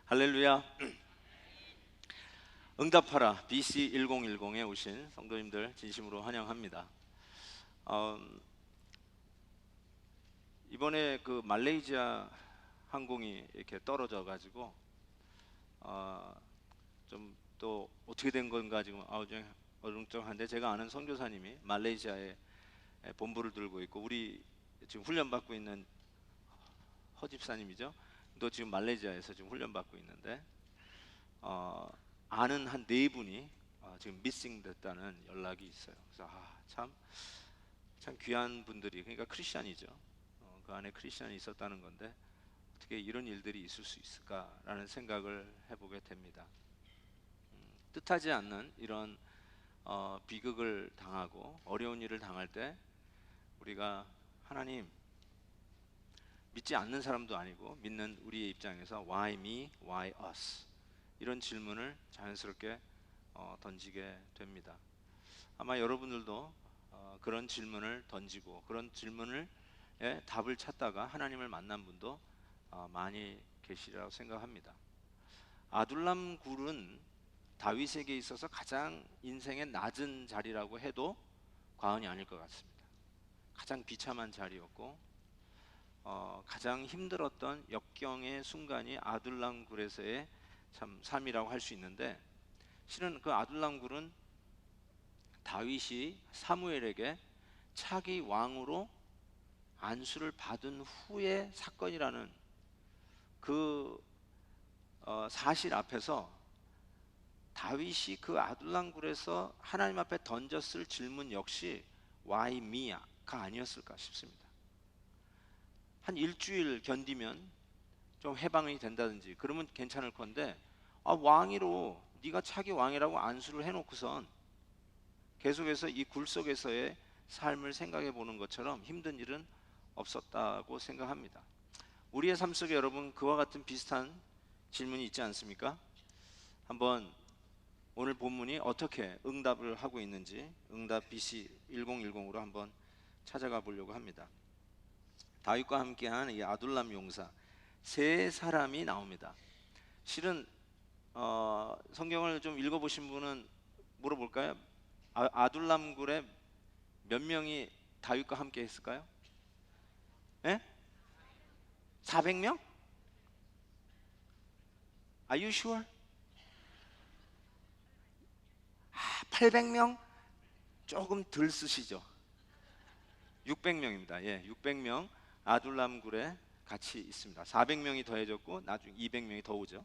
할렐루야. 응답하라 BC 1010에 오신 성도님들 진심으로 환영합니다. 이번에 그 말레이시아 항공이 이렇게 떨어져 가지고 좀 또 어떻게 된 건가 지금 좀 어정쩡한데, 제가 아는 선교사님이 말레이시아에 본부를 들고 있고, 우리 지금 훈련 받고 있는 허집사님이죠. 또 지금 말레이시아에서 지금 훈련 받고 있는데, 아는 한 네 분이 지금 미싱 됐다는 연락이 있어요. 그래서 참 귀한 분들이, 그러니까 크리스천이죠. 그 안에 크리스천이 있었다는 건데 어떻게 이런 일들이 있을 수 있을까라는 생각을 해보게 됩니다. 뜻하지 않는 이런 비극을 당하고 어려운 일을 당할 때 우리가 하나님, 믿지 않는 사람도 아니고 믿는 우리의 입장에서 Why me? Why us? 이런 질문을 자연스럽게 던지게 됩니다. 아마 여러분들도 그런 질문을 던지고 그런 질문을 답을 찾다가 하나님을 만난 분도 많이 계시리라고 생각합니다. 아둘람 굴은 다윗에게 있어서 가장 인생의 낮은 자리라고 해도 과언이 아닐 것 같습니다. 가장 비참한 자리였고 가장 힘들었던 역경의 순간이 아둘람 굴에서의 참 삶이라고 할 수 있는데, 실은 그 아둘람 굴은 다윗이 사무엘에게 차기 왕으로 안수를 받은 후의 사건이라는 그 사실 앞에서 다윗이 그 아둘람 굴에서 하나님 앞에 던졌을 질문 역시 Why me가 아니었을까 싶습니다. 한 일주일 견디면 좀 해방이 된다든지 그러면 괜찮을 건데, 왕위로 네가 차기 왕이라고 안수를 해놓고선 계속해서 이 굴 속에서의 삶을 생각해 보는 것처럼 힘든 일은 없었다고 생각합니다. 우리의 삶 속에 여러분 그와 같은 비슷한 질문이 있지 않습니까? 한번 오늘 본문이 어떻게 응답을 하고 있는지 응답 BC 1010으로 한번 찾아가 보려고 합니다. 다윗과 함께한 이 아둘람 용사 세 사람이 나옵니다. 실은 성경을 좀 읽어보신 분은 물어볼까요? 아둘람 굴에 몇 명이 다윗과 함께 했을까요? 예? 400명? Are you sure? 800명? 조금 덜 쓰시죠? 600명입니다. 600명 아둘람 굴에 같이 있습니다. 400명이 더해졌고 나중에 200명이 더 오죠.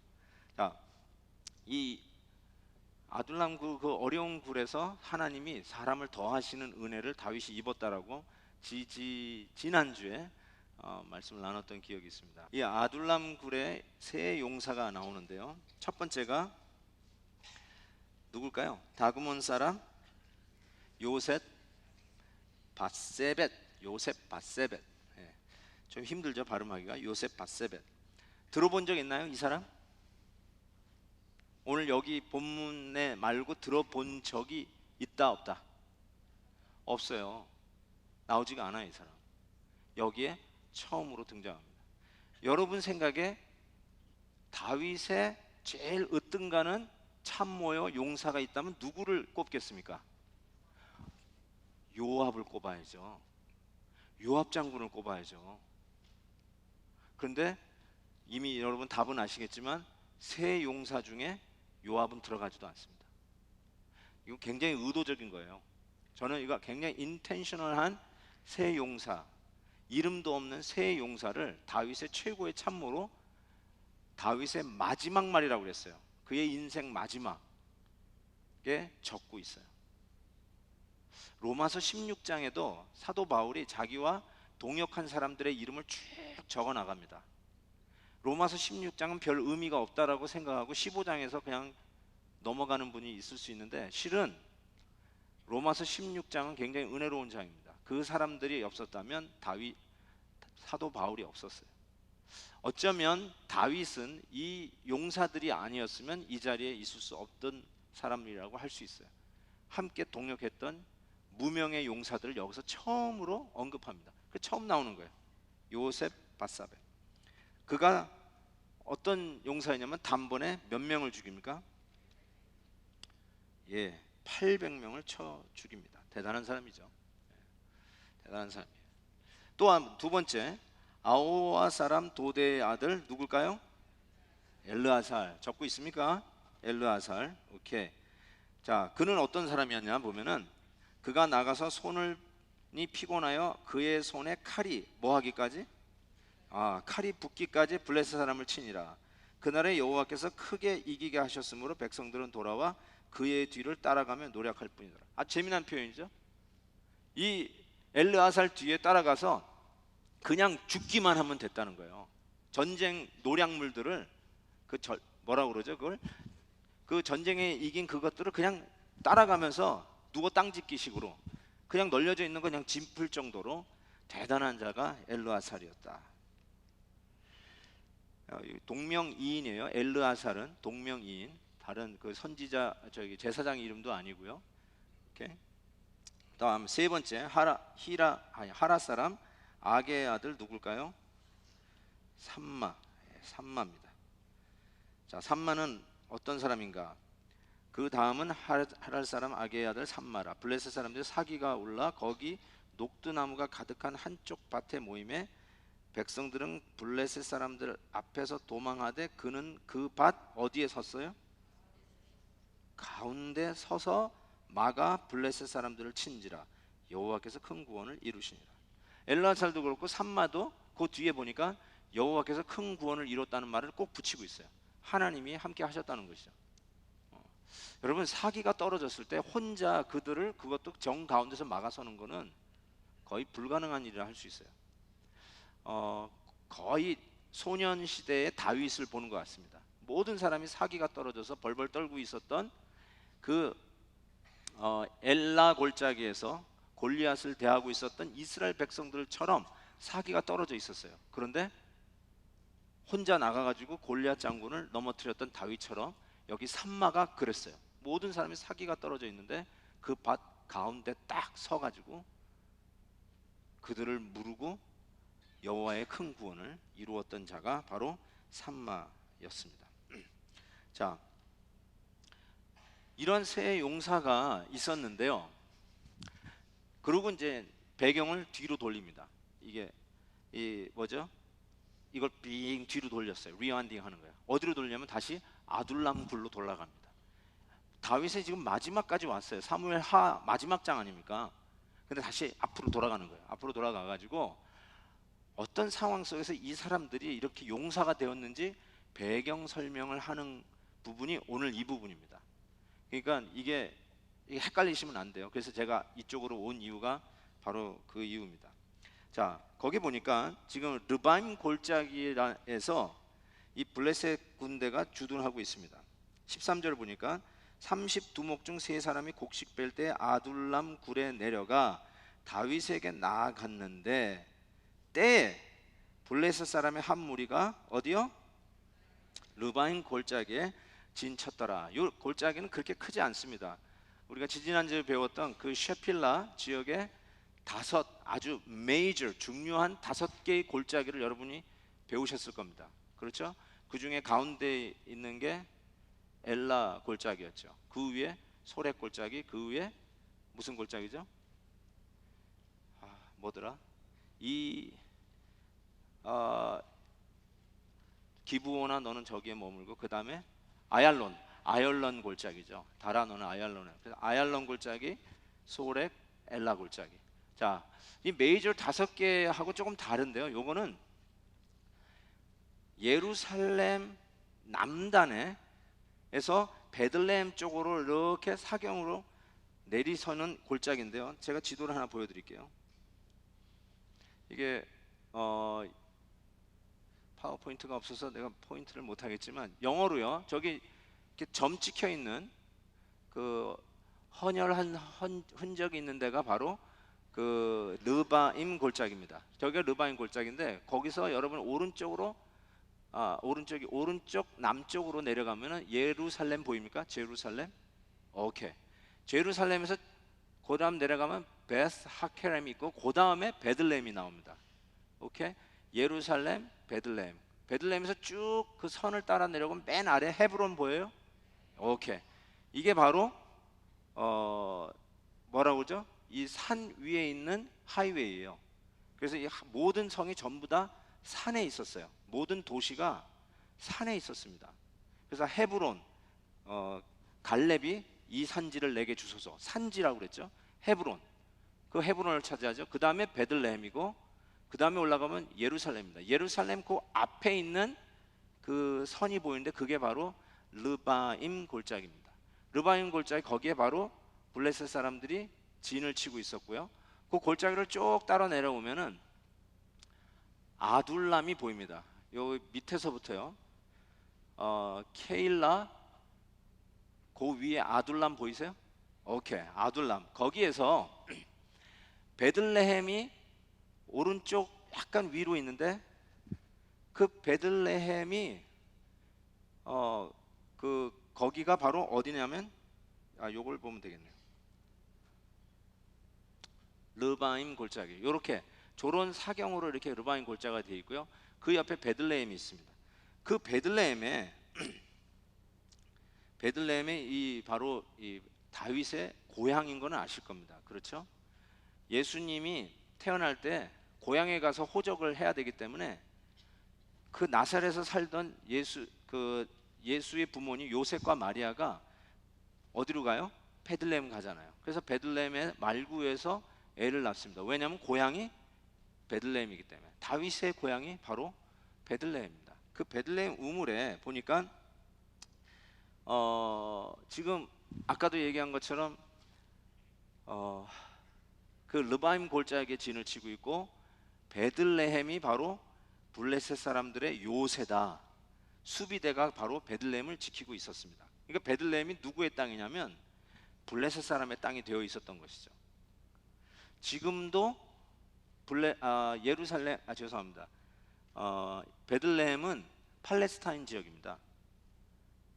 자, 이 아둘람 굴, 그 어려운 굴에서 하나님이 사람을 더하시는 은혜를 다윗이 입었다라고 지난주에 말씀을 나눴던 기억이 있습니다. 이 아둘람 굴에 세 용사가 나오는데요. 첫 번째가 누굴까요? 다그몬 사람 요셉 밧세벳. 좀 힘들죠, 발음하기가. 요셉 밧세벳. 들어본 적 있나요, 이 사람? 오늘 여기 본문에 말고 들어본 적이 있다 없다? 없어요. 나오지가 않아요, 이 사람. 여기에 처음으로 등장합니다. 여러분 생각에 다윗의 제일 으뜸가는 참모여 용사가 있다면 누구를 꼽겠습니까? 요압을 꼽아야죠. 요압 장군을 꼽아야죠. 그런데 이미 여러분 답은 아시겠지만 세 용사 중에 요압은 들어가지도 않습니다. 이거 굉장히 의도적인 거예요. 저는 이거 굉장히 인텐셔널한 세 용사, 이름도 없는 세 용사를 다윗의 최고의 참모로 다윗의 마지막 말이라고 그랬어요. 그의 인생 마지막에 적고 있어요. 로마서 16장에도 사도 바울이 자기와 동역한 사람들의 이름을 쭉 적어 나갑니다. 로마서 16장은 별 의미가 없다라고 생각하고 15장에서 그냥 넘어가는 분이 있을 수 있는데, 실은 로마서 16장은 굉장히 은혜로운 장입니다. 그 사람들이 없었다면 사도 바울이 없었어요. 어쩌면 다윗은 이 용사들이 아니었으면 이 자리에 있을 수 없던 사람이라고 할 수 있어요. 함께 동역했던 무명의 용사들을 여기서 처음으로 언급합니다. 그 처음 나오는 거예요. 요셉 밧세벳. 그가 어떤 용사였냐면 단번에 몇 명을 죽입니까? 예, 800명을 쳐 죽입니다. 대단한 사람이죠. 대단한 사람이에요. 또한 두 번째, 아호와 사람 도대의 아들 누굴까요? 엘르아살. 적고 있습니까? 엘르아살. 오케이. 자, 그는 어떤 사람이었냐 보면은 그가 나가서 손을 피곤하여 그의 손에 칼이 뭐 하기까지? 칼이 붙기까지 블레셋 사람을 치니라. 그날에 여호와께서 크게 이기게 하셨으므로 백성들은 돌아와 그의 뒤를 따라가며 노력할 뿐이더라. 재미난 표현이죠. 이 엘르아살 뒤에 따라가서 그냥 죽기만 하면 됐다는 거예요. 전쟁 노략물들을 뭐라 그러죠? 그걸 그 전쟁에 이긴 그것들을 그냥 따라가면서 누워 땅짓기식으로 그냥 널려져 있는 거 그냥 짚을 정도로 대단한 자가 엘르아살이었다. 동명이인이에요. 엘르아살은 동명이인. 다른 그 선지자 제사장 이름도 아니고요. 오케이. 다음 세 번째 하라 사람 아게의 아들 누굴까요? 삼마입니다. 자, 삼마는 어떤 사람인가? 그 다음은 하랄 사람 아게의 아들 삼마라. 블레셋 사람들이 사기가 올라 거기 녹두나무가 가득한 한쪽 밭에 모임에 백성들은 블레셋 사람들 앞에서 도망하되 그는 그 밭 어디에 섰어요? 가운데 서서 막아 블레셋 사람들을 친지라. 여호와께서 큰 구원을 이루시니라. 엘르아살도 그렇고 삼마도 그 뒤에 보니까 여호와께서 큰 구원을 이뤘다는 말을 꼭 붙이고 있어요. 하나님이 함께 하셨다는 것이죠. 여러분, 사기가 떨어졌을 때 혼자 그것도 정 가운데서 막아서는 거는 거의 불가능한 일이라 할 수 있어요. 거의 소년 시대의 다윗을 보는 것 같습니다. 모든 사람이 사기가 떨어져서 벌벌 떨고 있었던 그 엘라 골짜기에서 골리앗을 대하고 있었던 이스라엘 백성들처럼 사기가 떨어져 있었어요. 그런데 혼자 나가가지고 골리앗 장군을 넘어뜨렸던 다윗처럼 여기 삼마가 그랬어요. 모든 사람이 사기가 떨어져 있는데 그 밭 가운데 딱 서가지고 그들을 무르고 여호와의 큰 구원을 이루었던 자가 바로 삼마였습니다. 자, 이런 세 용사가 있었는데요. 그리고 이제 배경을 뒤로 돌립니다. 이게 뭐죠? 이걸 빙 뒤로 돌렸어요. 리와인딩 하는 거예요. 어디로 돌리냐면 다시 아둘람 굴로 돌아갑니다. 다윗이 지금 마지막까지 왔어요. 사무엘 하 마지막 장 아닙니까? 근데 다시 앞으로 돌아가는 거예요. 앞으로 돌아가가지고 어떤 상황 속에서 이 사람들이 이렇게 용사가 되었는지 배경 설명을 하는 부분이 오늘 이 부분입니다. 그러니까 이게 헷갈리시면 안 돼요. 그래서 제가 이쪽으로 온 이유가 바로 그 이유입니다. 자, 거기 보니까 지금 르바임 골짜기에서 이 블레셋 군대가 주둔하고 있습니다. 13절 보니까 32목 중 세 사람이 곡식 뺄 때 아둘람 굴에 내려가 다윗에게 나아갔는데 때에 블레셋 사람의 한 무리가 어디요? 르바임 골짜기에 진쳤더라. 이 골짜기는 그렇게 크지 않습니다. 우리가 지지난주에 배웠던 그 셰필라 지역에 아주 메이저 중요한 5개의 골짜기를 여러분이 배우셨을 겁니다. 그렇죠? 그 중에 가운데 있는 게 엘라 골짜기였죠. 그 위에 소렉 골짜기, 그 위에 무슨 골짜기죠? 뭐더라? 기브오나 너는 저기에 머물고 그 다음에 아얄론 골짜기죠. 다라 너는 아얄론에. 그래서 아얄론 골짜기, 소렉, 엘라 골짜기. 자, 이 메이저 5개하고 조금 다른데요. 요거는 예루살렘 남단에서 베들레헴 쪽으로 이렇게 사경으로 내리서는 골짜기인데요. 제가 지도를 하나 보여드릴게요. 이게 파워포인트가 없어서 내가 포인트를 못 하겠지만 영어로요. 저기 이렇게 점 찍혀 있는 그 헌혈한 흔적이 있는 데가 바로 그 르바임 골짜기입니다. 저기가 르바임 골짜기인데 거기서 여러분 오른쪽 남쪽으로 내려가면은 예루살렘 보입니까? 제루살렘. 오케이. 제루살렘에서 그 다음 내려가면 베스 하케렘이 있고 그 다음에 베들레헴이 나옵니다. 오케이. 예루살렘, 베들레헴. 베들레헴에서 쭉 그 선을 따라 내려오면 맨 아래 헤브론 보여요? 오케이. 이게 바로 뭐라고 그러죠? 이 산 위에 있는 하이웨이예요. 그래서 이 모든 성이 전부 다 산에 있었어요. 모든 도시가 산에 있었습니다. 그래서 헤브론, 갈렙이 이 산지를 내게 주소서, 산지라고 그랬죠. 헤브론, 그 헤브론을 차지하죠. 그 다음에 베들레헴이고, 그 다음에 올라가면 예루살렘입니다. 예루살렘 그 앞에 있는 그 선이 보이는데 그게 바로 르바임 골짜기입니다. 르바임 골짜기, 거기에 바로 블레셋 사람들이 진을 치고 있었고요. 그 골짜기를 쭉 따라 내려오면은 아둘람이 보입니다. 요 밑에서부터요. 케일라, 그 위에 아둘람 보이세요? 오케이, 아둘람. 거기에서 베들레헴이 오른쪽 약간 위로 있는데, 그 베들레헴이 거기가 바로 어디냐면, 요걸 보면 되겠네요. 르바임 골짜기. 이렇게 조론 사경으로 이렇게 르바임 골짜기가 되어 있고요. 그 옆에 베들레헴이 있습니다. 그 베들레헴에 이 바로 이 다윗의 고향인 거는 아실 겁니다. 그렇죠? 예수님이 태어날 때 고향에 가서 호적을 해야 되기 때문에 그 나사렛에서 살던 예수의 부모님 요셉과 마리아가 어디로 가요? 베들레헴 가잖아요. 그래서 베들레헴의 말구에서 애를 낳습니다. 왜냐하면 고향이 베들레헴이기 때문에. 다윗의 고향이 바로 베들레헴입니다. 그 베들레헴 우물에 보니까 지금 아까도 얘기한 것처럼 그 르바임 골짜기에 진을 치고 있고, 베들레헴이 바로 블레셋 사람들의 요새다. 수비대가 바로 베들레헴을 지키고 있었습니다. 그러니까 베들레헴이 누구의 땅이냐면 블레셋 사람의 땅이 되어 있었던 것이죠. 지금도 예루살렘, 죄송합니다. 베들레헴은 팔레스타인 지역입니다.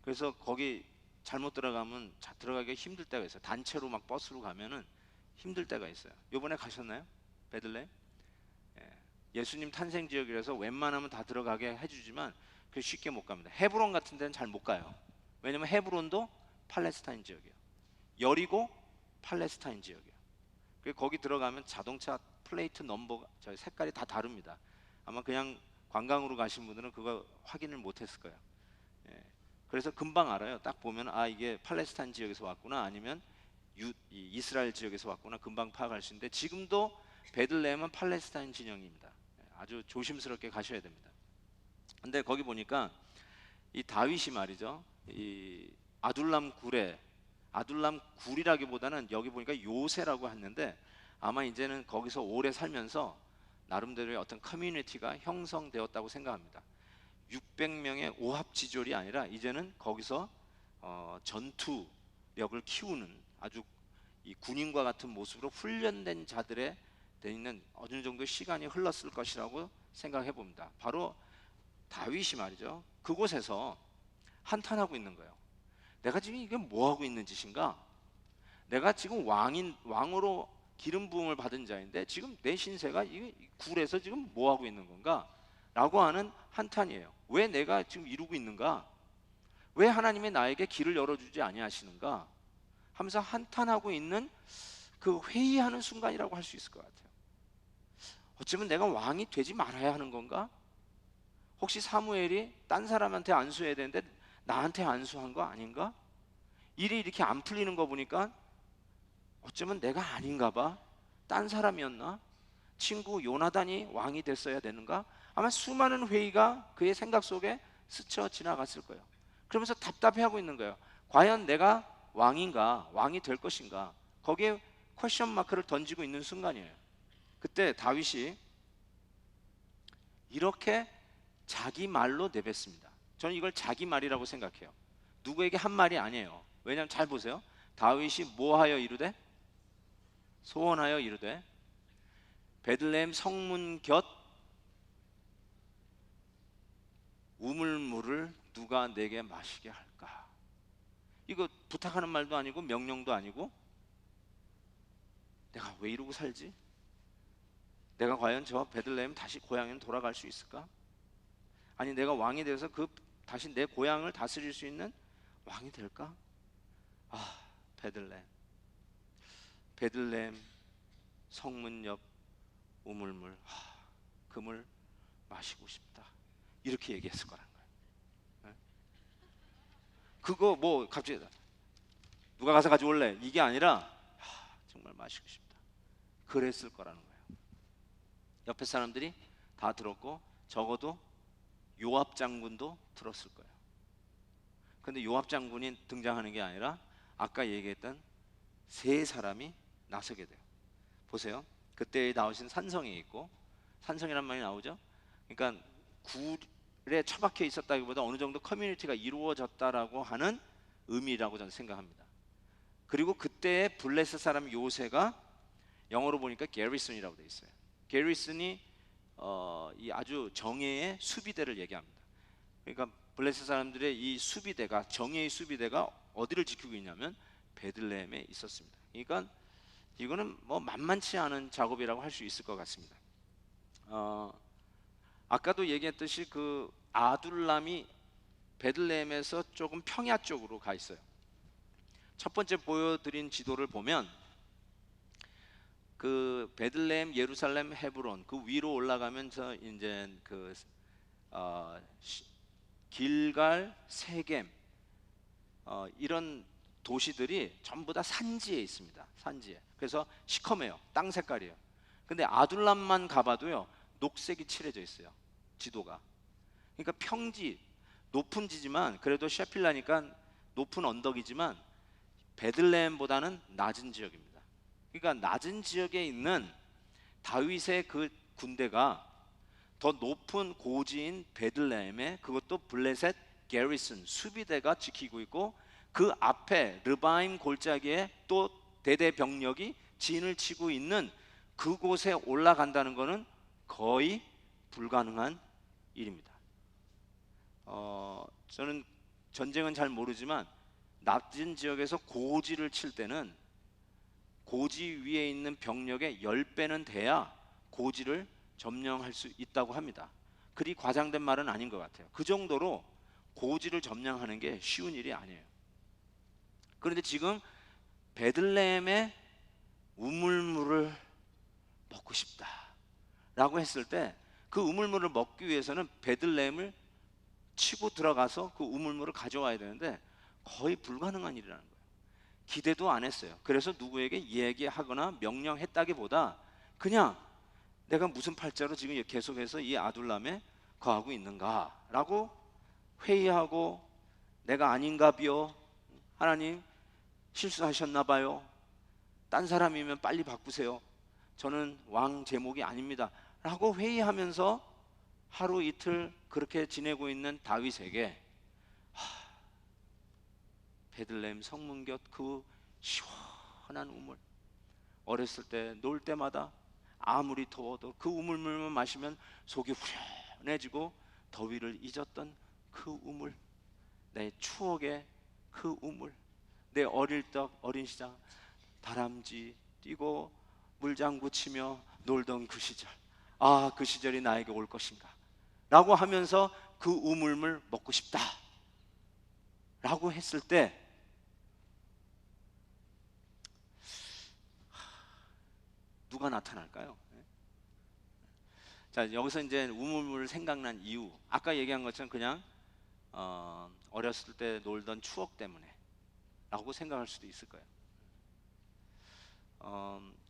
그래서 거기 잘못 들어가면 들어가기가 힘들 때가 있어요. 단체로 막 버스로 가면은 힘들 때가 있어요. 요번에 가셨나요? 베들레헴? 예수님 탄생 지역이라서 웬만하면 다 들어가게 해주지만 그 쉽게 못 갑니다. 헤브론 같은 데는 잘 못 가요. 왜냐면 헤브론도 팔레스타인 지역이에요. 여리고 팔레스타인 지역이에요. 거기 들어가면 자동차 플레이트 넘버 저 색깔이 다 다릅니다. 아마 그냥 관광으로 가신 분들은 그거 확인을 못했을 거예요. 그래서 금방 알아요. 딱 보면 이게 팔레스타인 지역에서 왔구나, 아니면 이스라엘 지역에서 왔구나, 금방 파악할 수 있는데, 지금도 베들레헴은 팔레스타인 진영입니다. 아주 조심스럽게 가셔야 됩니다. 근데 거기 보니까 이 다윗이 말이죠, 이 아둘람 굴이라기보다는 여기 보니까 요새라고 했는데, 아마 이제는 거기서 오래 살면서 나름대로의 어떤 커뮤니티가 형성되었다고 생각합니다. 600명의 오합지졸이 아니라 이제는 거기서 전투력을 키우는 아주 이 군인과 같은 모습으로 훈련된 자들의 돼 있는 어느 정도 시간이 흘렀을 것이라고 생각해 봅니다. 바로 다윗이 말이죠, 그곳에서 한탄하고 있는 거예요. 내가 지금 이게 뭐 하고 있는 짓인가? 내가 지금 왕으로 기름 부음을 받은 자인데 지금 내 신세가 이 굴에서 지금 뭐 하고 있는 건가? 라고 하는 한탄이에요. 왜 내가 지금 이루고 있는가? 왜 하나님이 나에게 길을 열어주지 아니하시는가? 하면서 한탄하고 있는 그 회의하는 순간이라고 할 수 있을 것 같아요. 어쩌면 내가 왕이 되지 말아야 하는 건가? 혹시 사무엘이 딴 사람한테 안수해야 되는데 나한테 안수한 거 아닌가? 일이 이렇게 안 풀리는 거 보니까 어쩌면 내가 아닌가 봐. 딴 사람이었나? 친구 요나단이 왕이 됐어야 되는가? 아마 수많은 회의가 그의 생각 속에 스쳐 지나갔을 거예요. 그러면서 답답해하고 있는 거예요. 과연 내가 왕인가? 왕이 될 것인가? 거기에 퀘션 마크를 던지고 있는 순간이에요. 그때 다윗이 이렇게 자기 말로 내뱉습니다. 저는 이걸 자기 말이라고 생각해요. 누구에게 한 말이 아니에요. 왜냐하면 잘 보세요. 다윗이 뭐하여 이르되? 소원하여 이르되 베들레헴 성문 곁 우물물을 누가 내게 마시게 할까? 이거 부탁하는 말도 아니고 명령도 아니고, 내가 왜 이러고 살지? 내가 과연 저 베들레헴 다시 고향에 돌아갈 수 있을까? 아니 내가 왕이 되어서 다시 내 고향을 다스릴 수 있는 왕이 될까? 아, 베들레헴 성문 옆 우물물, 그 물 마시고 싶다, 이렇게 얘기했을 거라는 거예요. 네? 그거 뭐 갑자기 누가 가서 가져올래, 이게 아니라 정말 마시고 싶다, 그랬을 거라는 거예요. 옆에 사람들이 다 들었고 적어도 요압 장군도 들었을 거예요. 근데 요압 장군이 등장하는 게 아니라 아까 얘기했던 세 사람이 나서게 돼요. 보세요. 그때 나오신 산성이 있고, 산성이란 말이 나오죠. 그러니까 굴에 처박혀 있었다기보다 어느 정도 커뮤니티가 이루어졌다라고 하는 의미라고 저는 생각합니다. 그리고 그때의 블레셋 사람 요새가 영어로 보니까 게리슨이라고 되어 있어요. 게리슨이 이 아주 정예의 수비대를 얘기합니다. 그러니까 블레셋 사람들의 이 수비대가, 정예의 수비대가 어디를 지키고 있냐면 베들레헴에 있었습니다. 그러니까 이거는 뭐 만만치 않은 작업이라고 할 수 있을 것 같습니다. 아까도 얘기했듯이 그 아둘람이 베들레헴에서 조금 평야 쪽으로 가 있어요. 첫 번째 보여드린 지도를 보면 그 베들레헴, 예루살렘, 헤브론 그 위로 올라가면서 이제 그 길갈, 세겜 이런 도시들이 전부 다 산지에 있습니다. 산지에. 그래서 시커매요. 땅 색깔이에요. 근데 아둘람만 가봐도요, 녹색이 칠해져 있어요, 지도가. 그러니까 평지, 높은 지지만 그래도 셰필라니까 높은 언덕이지만 베들레헴보다는 낮은 지역입니다. 그러니까 낮은 지역에 있는 다윗의 그 군대가 더 높은 고지인 베들레헴에, 그것도 블레셋 게리슨 수비대가 지키고 있고, 그 앞에 르바임 골짜기에 또 대대 병력이 진을 치고 있는 그곳에 올라간다는 것은 거의 불가능한 일입니다. 저는 전쟁은 잘 모르지만 낮은 지역에서 고지를 칠 때는 고지 위에 있는 병력의 10배는 돼야 고지를 점령할 수 있다고 합니다. 그리 과장된 말은 아닌 것 같아요. 그 정도로 고지를 점령하는 게 쉬운 일이 아니에요. 그런데 지금 베들레헴의 우물물을 먹고 싶다 라고 했을 때, 그 우물물을 먹기 위해서는 베들레헴을 치고 들어가서 그 우물물을 가져와야 되는데 거의 불가능한 일이라는 거예요. 기대도 안 했어요. 그래서 누구에게 얘기하거나 명령했다기보다 그냥 내가 무슨 팔자로 지금 계속해서 이 아둘람에 거하고 있는가 라고 회의하고, 내가 아닌가비요, 하나님 실수하셨나 봐요, 딴 사람이면 빨리 바꾸세요, 저는 왕 제목이 아닙니다 라고 회의하면서 하루 이틀 그렇게 지내고 있는 다윗에게 베들레헴 성문 곁 그 시원한 우물, 어렸을 때 놀 때마다 아무리 더워도 그 우물물만 마시면 속이 후련해지고 더위를 잊었던 그 우물, 내 추억의 그 우물, 내 어릴 적 어린 시절 다람쥐 뛰고 물장구 치며 놀던 그 시절, 그 시절이 나에게 올 것인가 라고 하면서 그 우물물 먹고 싶다 라고 했을 때 누가 나타날까요? 자, 여기서 이제 우물물 생각난 이유, 아까 얘기한 것처럼 그냥 어렸을 때 놀던 추억 때문에 라고 생각할 수도 있을 거예요.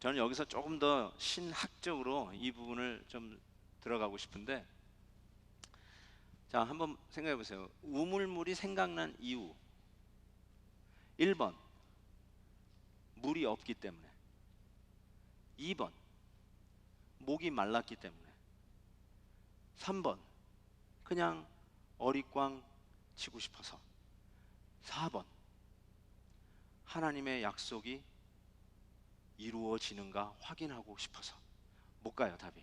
저는 여기서 조금 더 신학적으로 이 부분을 좀 들어가고 싶은데, 자, 한번 생각해 보세요. 우물물이 생각난 이유. 1번 물이 없기 때문에, 2번 목이 말랐기 때문에, 3번 그냥 어릿광 치고 싶어서, 4번 하나님의 약속이 이루어지는가 확인하고 싶어서. 못 가요, 답이.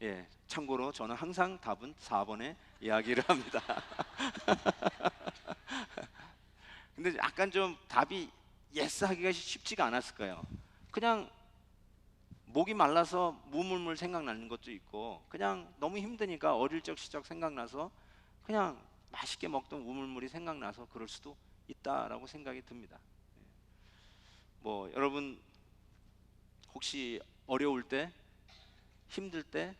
예, 참고로 저는 항상 답은 4번에 이야기를 합니다. 근데 약간 좀 답이 예스 하기가 쉽지가 않았을 거예요. 그냥 목이 말라서 무물물 생각나는 것도 있고, 그냥 너무 힘드니까 어릴 적 시절 생각나서 그냥 맛있게 먹던 우물물이 생각나서 그럴 수도 있다라고 생각이 듭니다. 뭐 여러분 혹시 어려울 때, 힘들 때,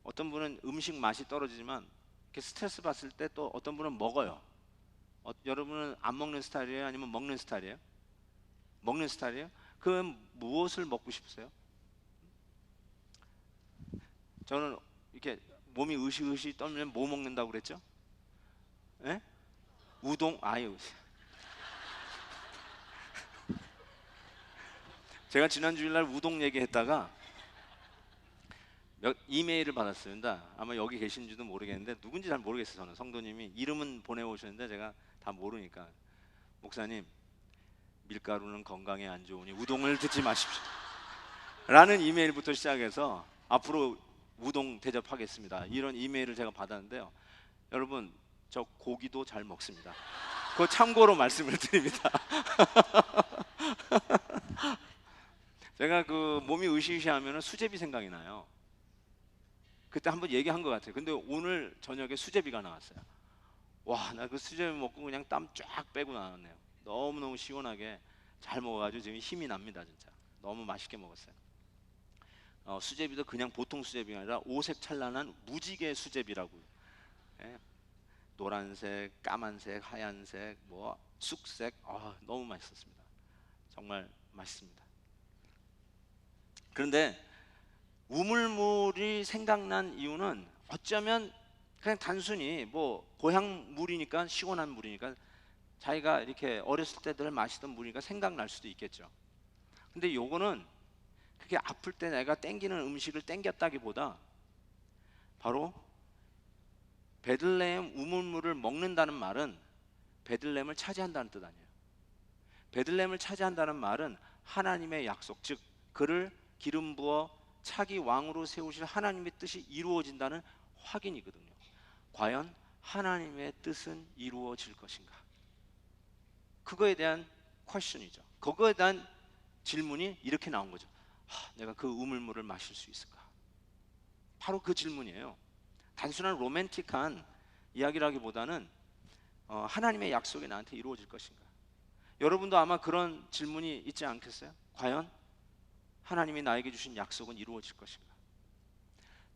어떤 분은 음식 맛이 떨어지지만 이렇게 스트레스 받을 때 또 어떤 분은 먹어요. 여러분은 안 먹는 스타일이에요? 아니면 먹는 스타일이에요? 먹는 스타일이에요? 그럼 무엇을 먹고 싶으세요? 저는 이렇게 몸이 으시으시 떨면 뭐 먹는다고 그랬죠? 예? 우동? 아유, 제가 지난 주일날 우동 얘기했다가 이메일을 받았습니다. 아마 여기 계신지도 모르겠는데 누군지 잘 모르겠어요. 저는 성도님이 이름은 보내오셨는데 제가 다 모르니까, 목사님, 밀가루는 건강에 안 좋으니 우동을 듣지 마십시오 라는 이메일부터 시작해서 앞으로 우동 대접하겠습니다, 이런 이메일을 제가 받았는데요. 여러분, 저 고기도 잘 먹습니다. 그거 참고로 말씀을 드립니다. 제가 그 몸이 으시으시하면 수제비 생각이 나요. 그때 한번 얘기한 것 같아요. 근데 오늘 저녁에 수제비가 나왔어요. 와, 나 그 수제비 먹고 그냥 땀 쫙 빼고 나왔네요. 너무너무 시원하게 잘 먹어가지고 지금 힘이 납니다. 진짜 너무 맛있게 먹었어요. 수제비도 그냥 보통 수제비가 아니라 오색 찬란한 무지개 수제비라고. 예, 노란색, 까만색, 하얀색, 뭐 쑥색, 너무 맛있었습니다. 정말 맛있습니다. 그런데 우물물이 생각난 이유는 어쩌면 그냥 단순히 뭐 고향 물이니까, 시원한 물이니까, 자기가 이렇게 어렸을 때 늘 마시던 물이니까 생각날 수도 있겠죠. 근데 요거는 그게 아플 때 내가 땡기는 음식을 땡겼다기보다 바로 베들레헴 우물물을 먹는다는 말은 베들레헴을 차지한다는 뜻 아니에요. 베들레헴을 차지한다는 말은 하나님의 약속, 즉 그를 기름 부어 차기 왕으로 세우실 하나님의 뜻이 이루어진다는 확인이거든요. 과연 하나님의 뜻은 이루어질 것인가? 그거에 대한 퀘스천이죠. 그거에 대한 질문이 이렇게 나온 거죠. 내가 그 우물물을 마실 수 있을까? 바로 그 질문이에요. 단순한 로맨틱한 이야기라기보다는 하나님의 약속이 나한테 이루어질 것인가? 여러분도 아마 그런 질문이 있지 않겠어요? 과연 하나님이 나에게 주신 약속은 이루어질 것인가?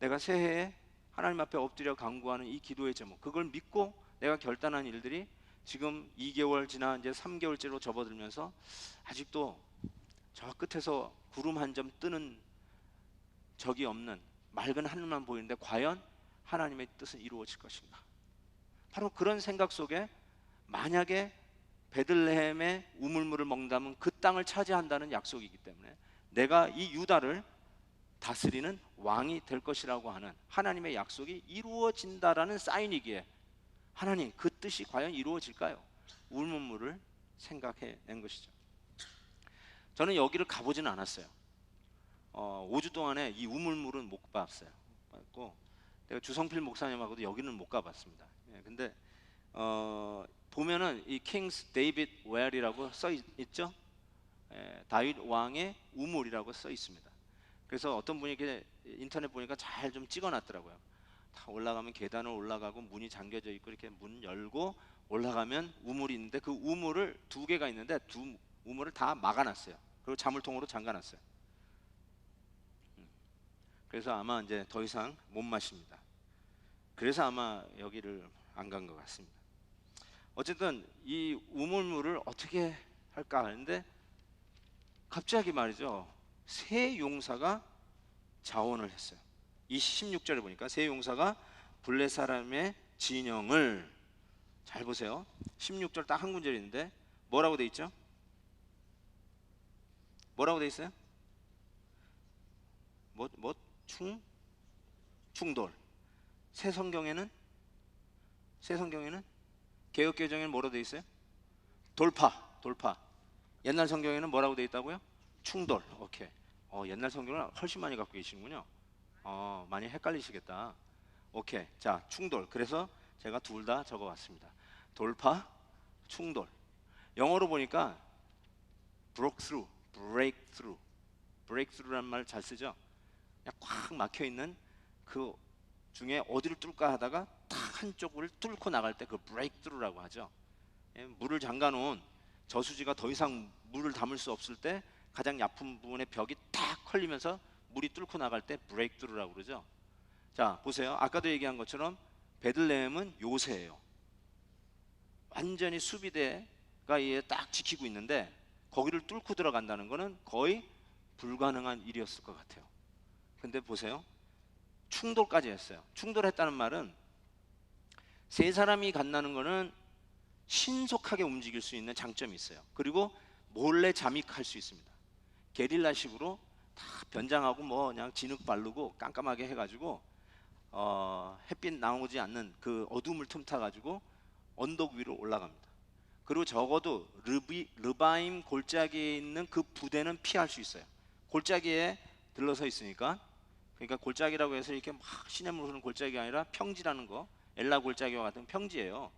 내가 새해에 하나님 앞에 엎드려 간구하는 이 기도의 제목, 그걸 믿고 내가 결단한 일들이 지금 2개월 지나 이제 3개월째로 접어들면서 아직도 저 끝에서 구름 한 점 뜨는 적이 없는 맑은 하늘만 보이는데 과연 하나님의 뜻은 이루어질 것인가? 바로 그런 생각 속에, 만약에 베들레헴의 우물물을 먹는다면 그 땅을 차지한다는 약속이기 때문에 내가 이 유다를 다스리는 왕이 될 것이라고 하는 하나님의 약속이 이루어진다라는 사인이기에, 하나님, 그 뜻이 과연 이루어질까요? 우물물을 생각해낸 것이죠. 저는 여기를 가보지는 않았어요. 5주 동안에 이 우물물은 못 봤어요. 봤고, 내가 주성필 목사님하고도 여기는 못 가봤습니다. 근데 보면은 이 킹스 데이빗 웰이라고 써 있죠. 다윗 왕의 우물이라고 써 있습니다. 그래서 어떤 분이 이렇게 인터넷 보니까 잘 좀 찍어놨더라고요. 다 올라가면 계단을 올라가고 문이 잠겨져 있고, 이렇게 문 열고 올라가면 우물이 있는데 그 우물을 2개가 있는데 두 우물을 다 막아놨어요. 그리고 자물통으로 잠가놨어요. 그래서 아마 이제 더 이상 못 마십니다. 그래서 아마 여기를 안 간 것 같습니다. 어쨌든 이 우물물을 어떻게 할까 하는데 갑자기 말이죠, 세 용사가 자원을 했어요. 이 16절에 보니까 세 용사가 블레 사람의 진영을, 잘 보세요. 16절 딱 한 구절이 있는데 뭐라고 돼 있죠? 뭐라고 돼 있어요? 충돌. 새 성경에는 개역개정에는 뭐라고 돼 있어요? 돌파. 옛날 성경에는 뭐라고 돼 있다고요? 충돌. 오케이. 옛날 성경을 훨씬 많이 갖고 계시는군요. 많이 헷갈리시겠다. 오케이. 자, 충돌. 그래서 제가 둘 다 적어왔습니다. 돌파, 충돌. 영어로 보니까 break through. breakthrough라는 말 잘 쓰죠. 그냥 꽉 막혀 있는 그 중에 어디를 뚫까 하다가 딱 한쪽을 뚫고 나갈 때 그 breakthrough라고 하죠. 물을 잠가 놓은 저수지가 더 이상 물을 담을 수 없을 때 가장 얕은 부분의 벽이 딱 걸리면서 물이 뚫고 나갈 때 breakthrough라고 그러죠. 자, 보세요. 아까도 얘기한 것처럼 베들레헴은 요새예요. 완전히 수비대가 딱 지키고 있는데 거기를 뚫고 들어간다는 것은 거의 불가능한 일이었을 것 같아요. 근데 보세요. 충돌까지 했어요. 충돌했다는 말은 세 사람이 간다는 것은 신속하게 움직일 수 있는 장점이 있어요. 그리고 몰래 잠입할 수 있습니다. 게릴라식으로 다 변장하고 뭐 그냥 진흙 바르고 깜깜하게 해가지고 햇빛 나오지 않는 그 어둠을 틈타 가지고 언덕 위로 올라갑니다. 그리고 적어도 르바임 골짜기에 있는 그 부대는 피할 수 있어요. 골짜기에 들러서 있으니까. 그러니까 골짜기라고 해서 이렇게 막 시냇물 흐르는 골짜기가 아니라 평지라는 거, 엘라 골짜기와 같은 평지예요.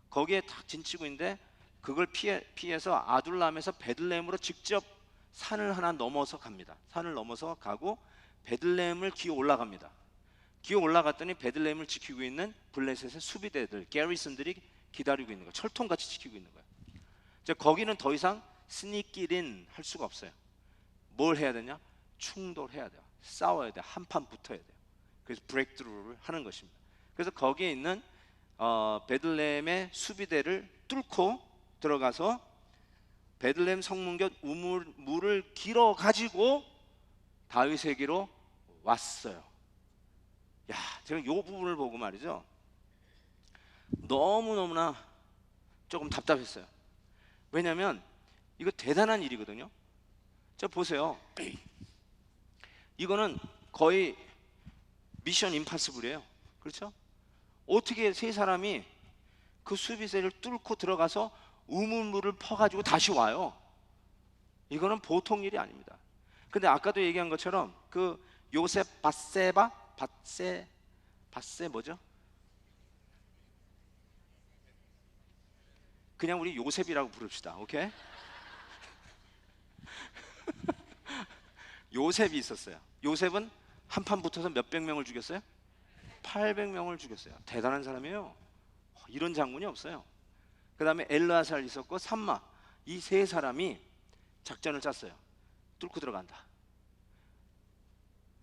거기에 딱 진치고 있는데 그걸 피해서 아둘람에서 베들레헴으로 직접 산을 하나 넘어서 갑니다. 산을 넘어서 가고 베들레헴을 기어 올라갑니다. 기어 올라갔더니 베들레헴을 지키고 있는 블레셋의 수비대들, 게리슨들이 기다리고 있는 거예요. 철통같이 지키고 있는 거예요. 이제 거기는 더 이상 스니끼린 할 수가 없어요. 뭘 해야 되냐? 충돌해야 돼요. 싸워야 돼요. 한판 붙어야 돼요. 그래서 브레이크드루를 하는 것입니다. 그래서 거기에 있는 베들레헴의 수비대를 뚫고 들어가서 베들레헴 성문 곁 우물을 길어 가지고 다윗에게로 왔어요. 야, 제가 이 부분을 보고 말이죠, 너무너무나 조금 답답했어요. 왜냐하면 이거 대단한 일이거든요. 자, 보세요. 이거는 거의 미션 임파서블이에요. 그렇죠? 어떻게 세 사람이 그 수비대를 뚫고 들어가서 우물물을 퍼가지고 다시 와요? 이거는 보통 일이 아닙니다. 근데 아까도 얘기한 것처럼 그 요셉 밧세 뭐죠? 그냥 우리 요셉이라고 부릅시다. 오케이? 요셉이 있었어요. 요셉은 한판 붙어서 몇백 명을 죽였어요? 800명을 죽였어요. 대단한 사람이에요. 이런 장군이 없어요. 그 다음에 엘르아살 있었고 삼마, 이 세 사람이 작전을 짰어요. 뚫고 들어간다.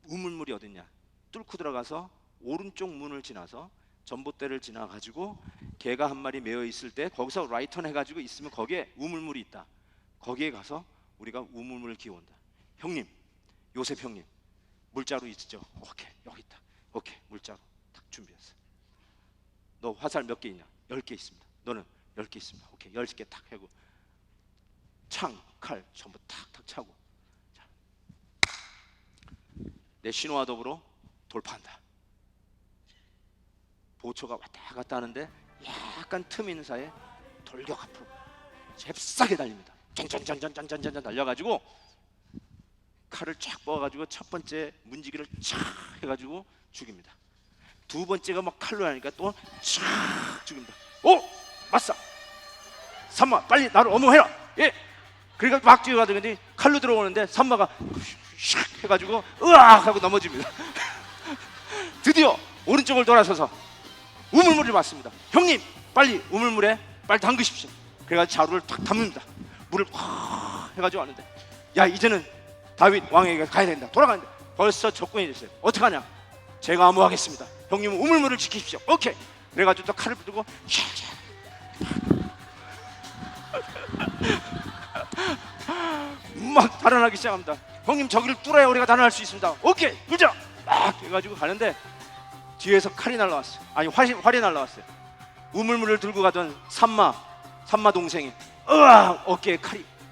우물물이 어딨냐? 뚫고 들어가서 오른쪽 문을 지나서 전봇대를 지나가지고 개가 한 마리 메어 있을 때 거기서 라이턴 해가지고 있으면 거기에 우물물이 있다. 거기에 가서 우리가 우물물을 기어온다. 형님, 요셉 형님, 물자루 있죠? 오케이, 여기 있다. 오케이, 물자루 딱 준비했어. 너 화살 몇 개 있냐? 10개 있습니다. 너는 10개 있습니다. 오케이, 10개 탁 하고 창, 칼 전부 탁탁 차고, 자, 내 신호와 더불어 돌파한다. 보초가 왔다 갔다 하는데 약간 틈 있는 사이에 돌격 앞으로 잽싸게 달립니다. 짠짠짠짠짠짠짠 달려가지고 칼을 쫙 뽑아가지고 첫 번째 문지기를 쫙 해가지고 죽입니다. 두 번째가 막 칼로 하니까 또 쫙 죽입니다. 오! 맞사! 삼마 빨리 나를 어머해라! 예! 그러니까 막 뛰어가더니 칼로 들어오는데 삼마가 샥 해가지고 으악 하고 넘어집니다. 드디어 오른쪽을 돌아서서 우물물을 봤습니다. 형님 빨리 우물물에 빨리 담그십시오. 그래가지고 자루를 탁 담습니다. 물을 확 해가지고 왔는데, 야, 이제는 다윗 왕에게 가야 된다. 돌아가는데 벌써 접근이 됐어요. 어떡하냐? 제가 암호하겠습니다. 형님은 우물물을 지키십시오. 오케이. 그래가지고 또 칼을 들고 막 달아나기 시작합니다. 형님 저기를 뚫어야 우리가 달아날 수 있습니다. 오케이, 뚫자. 막 해가지고 가는데 뒤에서 칼이 날라왔어요. 아니, 활이 날라왔어요. 우물물을 들고 가던 삼마 동생이 으악 어깨에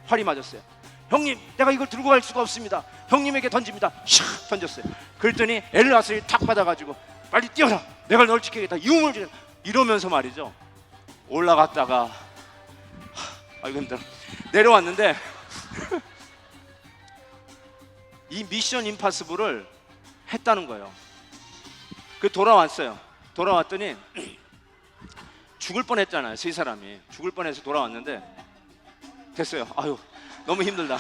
활이 맞았어요. 형님, 내가 이걸 들고 갈 수가 없습니다. 형님에게 던집니다. 샥 던졌어요. 그랬더니 엘르아살이 탁 받아가지고 빨리 뛰어라. 내가 널 지키겠다. 이 우물을 이러면서 말이죠. 올라갔다가 아이고 힘들어. 내려왔는데 이 미션 임파서블을 했다는 거예요. 그 돌아왔어요. 돌아왔더니 죽을 뻔했잖아요. 세 사람이 죽을 뻔해서 돌아왔는데 됐어요. 아유 너무 힘들다.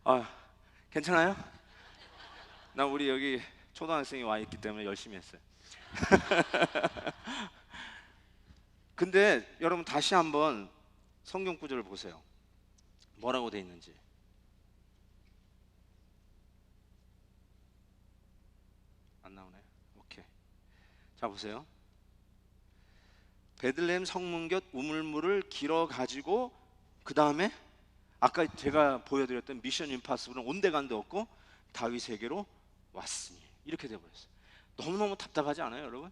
아, 괜찮아요? 나 우리 여기 초등학생이 와 있기 때문에 열심히 했어요. 근데 여러분 다시 한번 성경 구절을 보세요. 뭐라고 돼 있는지. 안 나오네. 오케이. 자 보세요. 베들레헴 성문 곁 우물물을 길어 가지고 그 다음에 아까 제가 보여드렸던 미션 임파서블은 온데간데 없고 다윗에게로 왔으니 이렇게 돼버렸어요. 너무너무 답답하지 않아요, 여러분?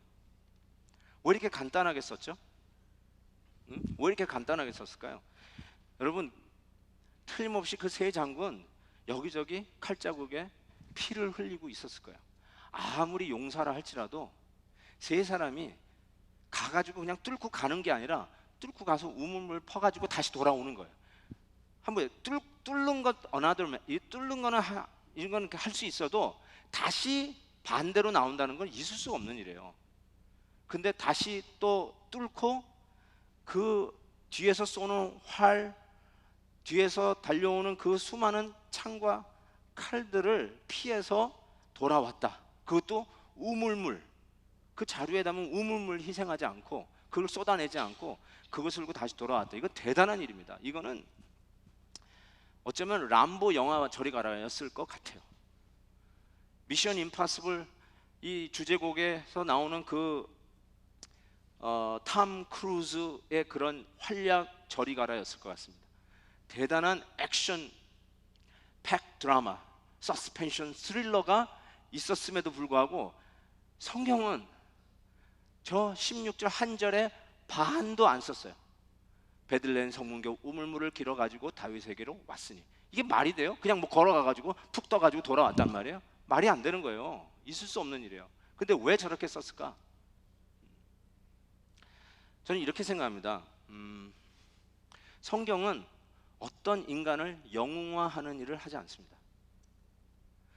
왜 이렇게 간단하게 썼죠? 응? 왜 이렇게 간단하게 썼을까요? 여러분 틀림없이 그 세 장군 여기저기 칼자국에 피를 흘리고 있었을 거예요. 아무리 용사라 할지라도 세 사람이 가가지고 그냥 뚫고 가는 게 아니라 뚫고 가서 우물물 퍼가지고 다시 돌아오는 거예요. 한번 뚫는 것 another 이 뚫는 거는 이런 거는 할 수 있어도 다시 반대로 나온다는 건 있을 수 없는 일이에요. 근데 다시 또 뚫고 그 뒤에서 쏘는 활, 뒤에서 달려오는 그 수많은 창과 칼들을 피해서 돌아왔다. 그것도 우물물, 그 자루에 담은 우물물 희생하지 않고 그걸 쏟아내지 않고 그것을 들고 다시 돌아왔다. 이거 대단한 일입니다. 이거는 어쩌면 람보 영화와 저리 가라였을 것 같아요. 미션 임파서블 이 주제곡에서 나오는 탐 크루즈의 그런 활약 저리 가라였을 것 같습니다. 대단한 액션 팩 드라마, 서스펜션 스릴러가 있었음에도 불구하고 성경은 저 16절 한 절에 반도 안 썼어요. 베들레헴 성문교 우물물을 길어 가지고 다윗에게로 왔으니. 이게 말이 돼요? 그냥 뭐 걸어가 가지고 푹 떠 가지고 돌아왔단 말이에요? 말이 안 되는 거예요. 있을 수 없는 일이에요. 근데 왜 저렇게 썼을까? 저는 이렇게 생각합니다. 성경은 어떤 인간을 영웅화하는 일을 하지 않습니다.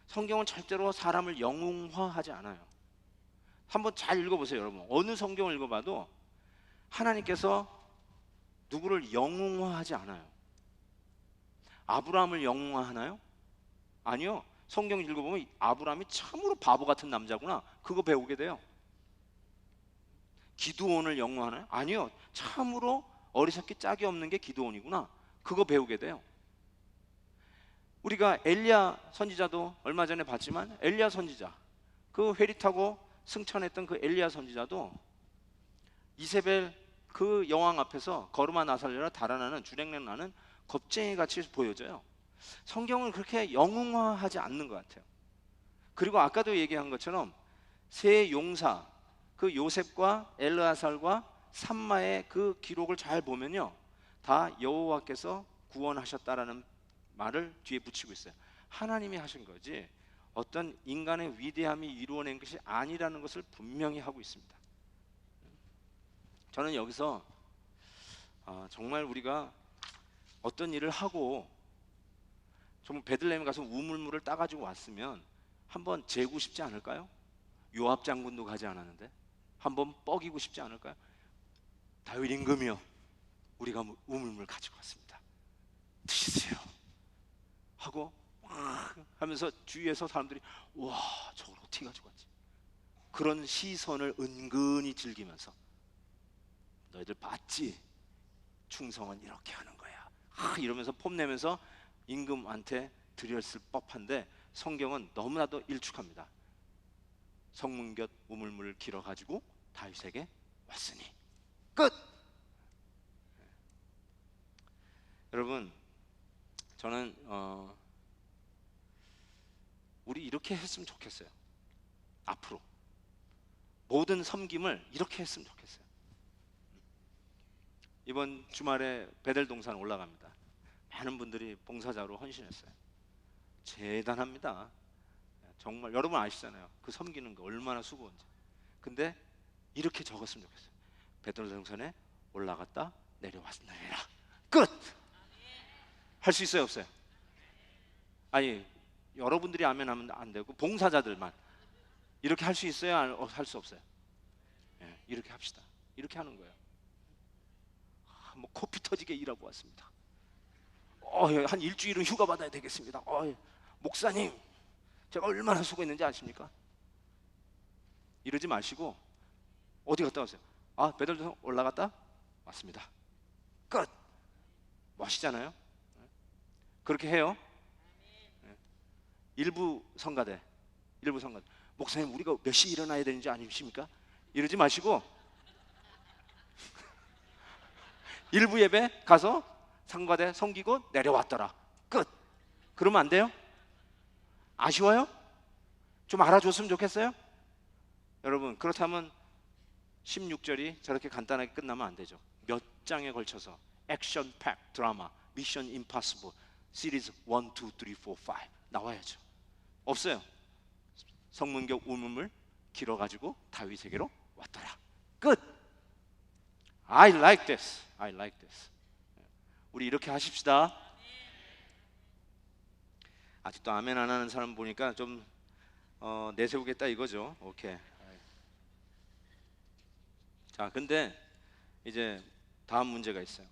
성경은 절대로 사람을 영웅화하지 않아요. 한번 잘 읽어보세요, 여러분. 어느 성경을 읽어봐도 하나님께서 누구를 영웅화하지 않아요. 아브라함을 영웅화하나요? 아니요. 성경 읽어보면 아브라함이 참으로 바보 같은 남자구나, 그거 배우게 돼요. 기드온을 영웅화하나요? 아니요. 참으로 어리석기 짝이 없는 게 기드온이구나, 그거 배우게 돼요. 우리가 엘리야 선지자도 얼마 전에 봤지만 엘리야 선지자, 그 회리 타고 승천했던 그 엘리야 선지자도 이세벨 그 여왕 앞에서 거르마 나살려라 달아나는 주랭랭 나는 겁쟁이 같이 보여져요. 성경은 그렇게 영웅화하지 않는 것 같아요. 그리고 아까도 얘기한 것처럼 세 용사 그 요셉과 엘르아살과 삼마의 그 기록을 잘 보면요, 다 여호와께서 구원하셨다라는 말을 뒤에 붙이고 있어요. 하나님이 하신 거지 어떤 인간의 위대함이 이루어낸 것이 아니라는 것을 분명히 하고 있습니다. 저는 여기서 정말 우리가 어떤 일을 하고 정말 베들레헴에 가서 우물물을 따가지고 왔으면 한번 재고 싶지 않을까요? 요압 장군도 가지 않았는데 한번 뻐기고 싶지 않을까요? 다윗 임금이여, 우리가 우물물 가지고 왔습니다. 드시세요 하고 막 하면서 주위에서 사람들이 와, 저걸 어떻게 가지고 왔지? 그런 시선을 은근히 즐기면서 너희들 봤지? 충성은 이렇게 하는 거야, 이러면서 폼내면서 임금한테 드렸을 법한데 성경은 너무나도 일축합니다. 성문 곁 우물물을 길어 가지고 다윗에게 왔으니 끝. 여러분, 저는 우리 이렇게 했으면 좋겠어요. 앞으로 모든 섬김을 이렇게 했으면 좋겠어요. 이번 주말에 베델 동산 올라갑니다. 많은 분들이 봉사자로 헌신했어요. 대단합니다. 정말 여러분 아시잖아요. 그 섬기는 거 얼마나 수고인지. 근데 이렇게 적었으면 좋겠어요. 베델 동산에 올라갔다 내려왔느니라. 끝. 할 수 있어요, 없어요? 아니, 여러분들이 아멘 하면 안 되고 봉사자들만 이렇게 할 수 있어요, 할 수 없어요? 네, 이렇게 합시다. 이렇게 하는 거예요. 뭐 코피 터지게 일하고 왔습니다. 한 일주일은 휴가 받아야 되겠습니다. 목사님, 제가 얼마나 수고했는지 아십니까? 이러지 마시고 어디 갔다 왔어요? 배달도 올라갔다? 맞습니다. 끝. 멋있잖아요. 그렇게 해요. 일부 성가대 목사님, 우리가 몇 시 일어나야 되는지 아십니까? 이러지 마시고 일부 예배 가서 성가대 섬기고 내려왔더라. 끝. 그러면 안 돼요? 아쉬워요? 좀 알아줬으면 좋겠어요? 여러분, 그렇다면 16절이 저렇게 간단하게 끝나면 안 되죠. 몇 장에 걸쳐서 액션 팩 드라마 미션 임파서블 시리즈 1, 2, 3, 4, 5 나와야죠. 없어요. 성문교 우물물 길어가지고 다윗에게로 왔더라. 끝. I like this. I like this. 우리 이렇게 하십시다. 아직도 아멘 안 하는 사람 보니까 좀 내세우겠다 이거죠. 오케이. 자, 근데 이제 다음 문제가 있어요.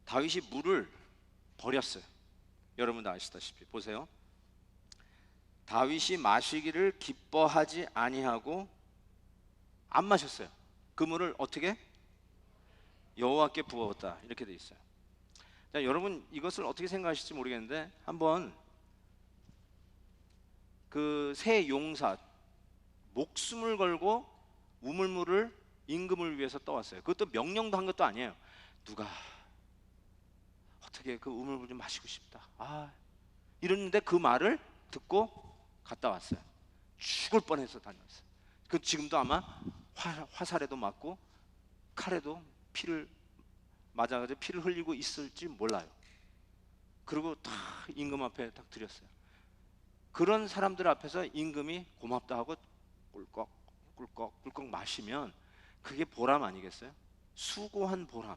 다윗이 물을 버렸어요. 여러분도 아시다시피 보세요. 다윗이 마시기를 기뻐하지 아니하고 안 마셨어요. 그 물을 어떻게? 여호와께 부었다. 이렇게 돼 있어요. 자, 여러분 이것을 어떻게 생각하실지 모르겠는데 한번 그 새 용사 목숨을 걸고 우물물을 임금을 위해서 떠왔어요. 그것도 명령도 한 것도 아니에요. 누가 어떻게 그 우물물 좀 마시고 싶다. 이러는데 그 말을 듣고 갔다 왔어요. 죽을 뻔해서 다녀왔어요. 그 지금도 아마 화살에도 맞고 칼에도 피를 맞아가지고 피를 흘리고 있을지 몰라요. 그리고 딱 임금 앞에 딱 드렸어요. 그런 사람들 앞에서 임금이 고맙다 하고 꿀꺽 마시면 그게 보람 아니겠어요? 수고한 보람.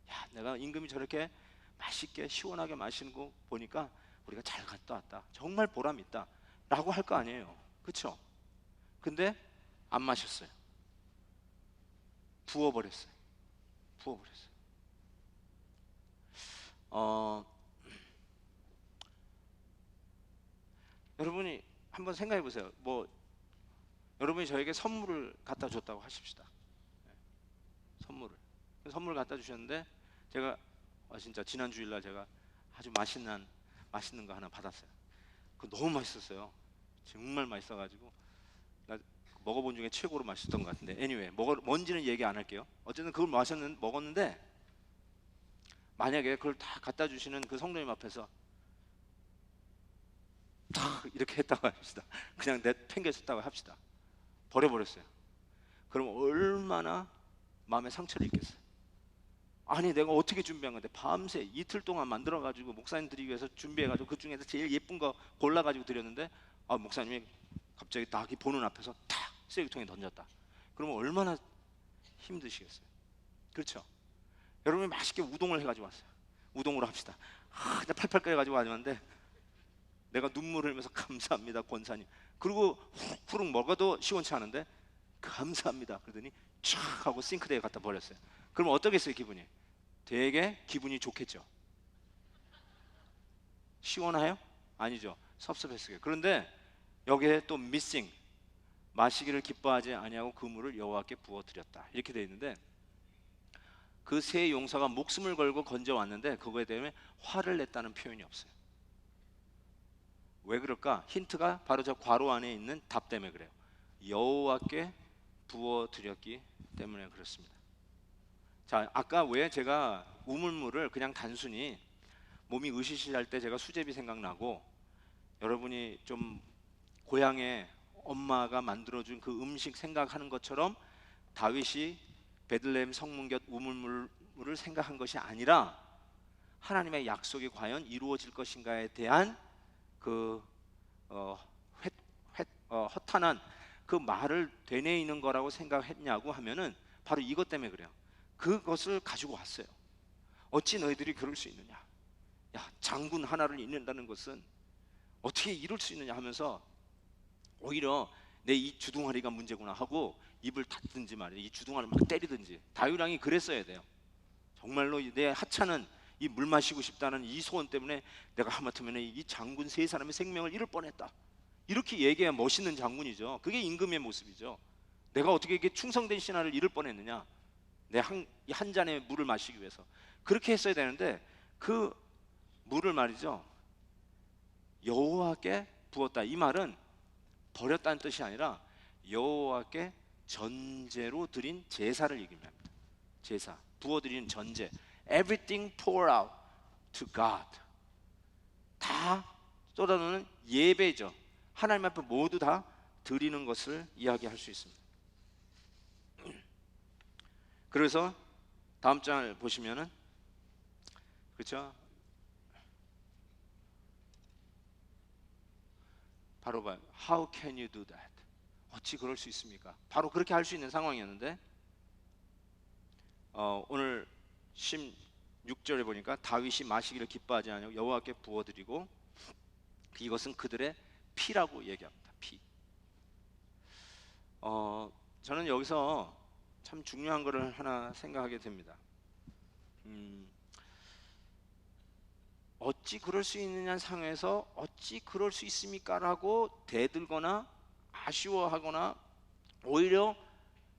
야, 내가 임금이 저렇게 맛있게 시원하게 마시는 거 보니까 우리가 잘 갔다 왔다. 정말 보람 있다. 라고 할 거 아니에요. 그렇죠? 근데 안 마셨어요. 부어버렸어요. 여러분이 한번 생각해 보세요. 여러분이 저에게 선물을 갖다 줬다고 하십시다. 선물을 갖다 주셨는데 제가 진짜 지난 주일날 제가 아주 맛있는 거 하나 받았어요. 그거 너무 맛있었어요. 정말 맛있어가지고 나 먹어본 중에 최고로 맛있었던 것 같은데 anyway 뭔지는 얘기 안 할게요. 어쨌든 그걸 먹었는데 만약에 그걸 다 갖다 주시는 그 성도님 앞에서 다 이렇게 했다고 합시다. 그냥 팽개쳤다고 합시다. 버려버렸어요. 그럼 얼마나 마음에 상처를 입겠어요. 아니 내가 어떻게 준비한 건데 밤새 이틀 동안 만들어가지고 목사님 드리기 위해서 준비해가지고 그 중에서 제일 예쁜 거 골라가지고 드렸는데 목사님이 갑자기 낙이 보는 앞에서 탁 쓰레기통에 던졌다. 그러면 얼마나 힘드시겠어요. 그렇죠? 여러분이 맛있게 우동을 해가지고 왔어요. 우동으로 합시다. 그냥 팔팔 끓여가지고 왔는데 내가 눈물을 흘리면서 감사합니다 권사님. 그리고 후룩 먹어도 시원치 않은데 감사합니다 그러더니 촥 하고 싱크대에 갖다 버렸어요. 그럼 어떠겠어요 기분이? 되게 기분이 좋겠죠. 시원해요? 아니죠. 섭섭했어요. 그런데 여기에 또 missing 마시기를 기뻐하지 아니하고 그 물을 여호와께 부어드렸다 이렇게 되어 있는데 그 세 용사가 목숨을 걸고 건져왔는데 그거에 대해 화를 냈다는 표현이 없어요. 왜 그럴까? 힌트가 바로 저 괄호 안에 있는 답 때문에 그래요. 여호와께 부어드렸기 때문에 그렇습니다. 자, 아까 왜 제가 우물물을 그냥 단순히 몸이 으시시할 때 제가 수제비 생각나고 여러분이 좀 고향에 엄마가 만들어준 그 음식 생각하는 것처럼 다윗이 베들레헴 성문 곁 우물물을 생각한 것이 아니라 하나님의 약속이 과연 이루어질 것인가에 대한 그 허탄한 그 말을 되뇌이는 거라고 생각했냐고 하면은 바로 이것 때문에 그래요. 그것을 가지고 왔어요. 어찌 너희들이 그럴 수 있느냐? 야, 장군 하나를 잃는다는 것은 어떻게 이룰 수 있느냐 하면서 오히려 내 이 주둥아리가 문제구나 하고 입을 닫든지 말이에요. 이 주둥아를 막 때리든지. 다윗 왕이 그랬어야 돼요. 정말로 내 하찮은 이 물 마시고 싶다는 이 소원 때문에 내가 하마터면 이 장군 세 사람의 생명을 잃을 뻔했다. 이렇게 얘기해야 멋있는 장군이죠. 그게 임금의 모습이죠. 내가 어떻게 이렇게 충성된 신하를 잃을 뻔했느냐? 내 한 잔의 물을 마시기 위해서 그렇게 했어야 되는데 그 물을 말이죠 여호와께 부었다. 이 말은 버렸다는 뜻이 아니라 여호와께 전제로 드린 제사를 얘기합니다. 제사, 부어드리는 전제. Everything pour out to God. 다 쏟아놓는 예배죠. 하나님 앞에 모두 다 드리는 것을 이야기할 수 있습니다. 그래서 다음 장을 보시면은 그렇죠? 바로 봐요. How can you do that? 어찌 그럴 수 있습니까? 바로 그렇게 할 수 있는 상황이었는데 오늘 16절에 보니까 다윗이 마시기를 기뻐하지 않냐고 여호와께 부어드리고 이것은 그들의 피라고 얘기합니다. 피. 저는 여기서 참 중요한 것을 하나 생각하게 됩니다. 어찌 그럴 수 있느냐 상황에서 어찌 그럴 수 있습니까? 라고 대들거나 아쉬워하거나 오히려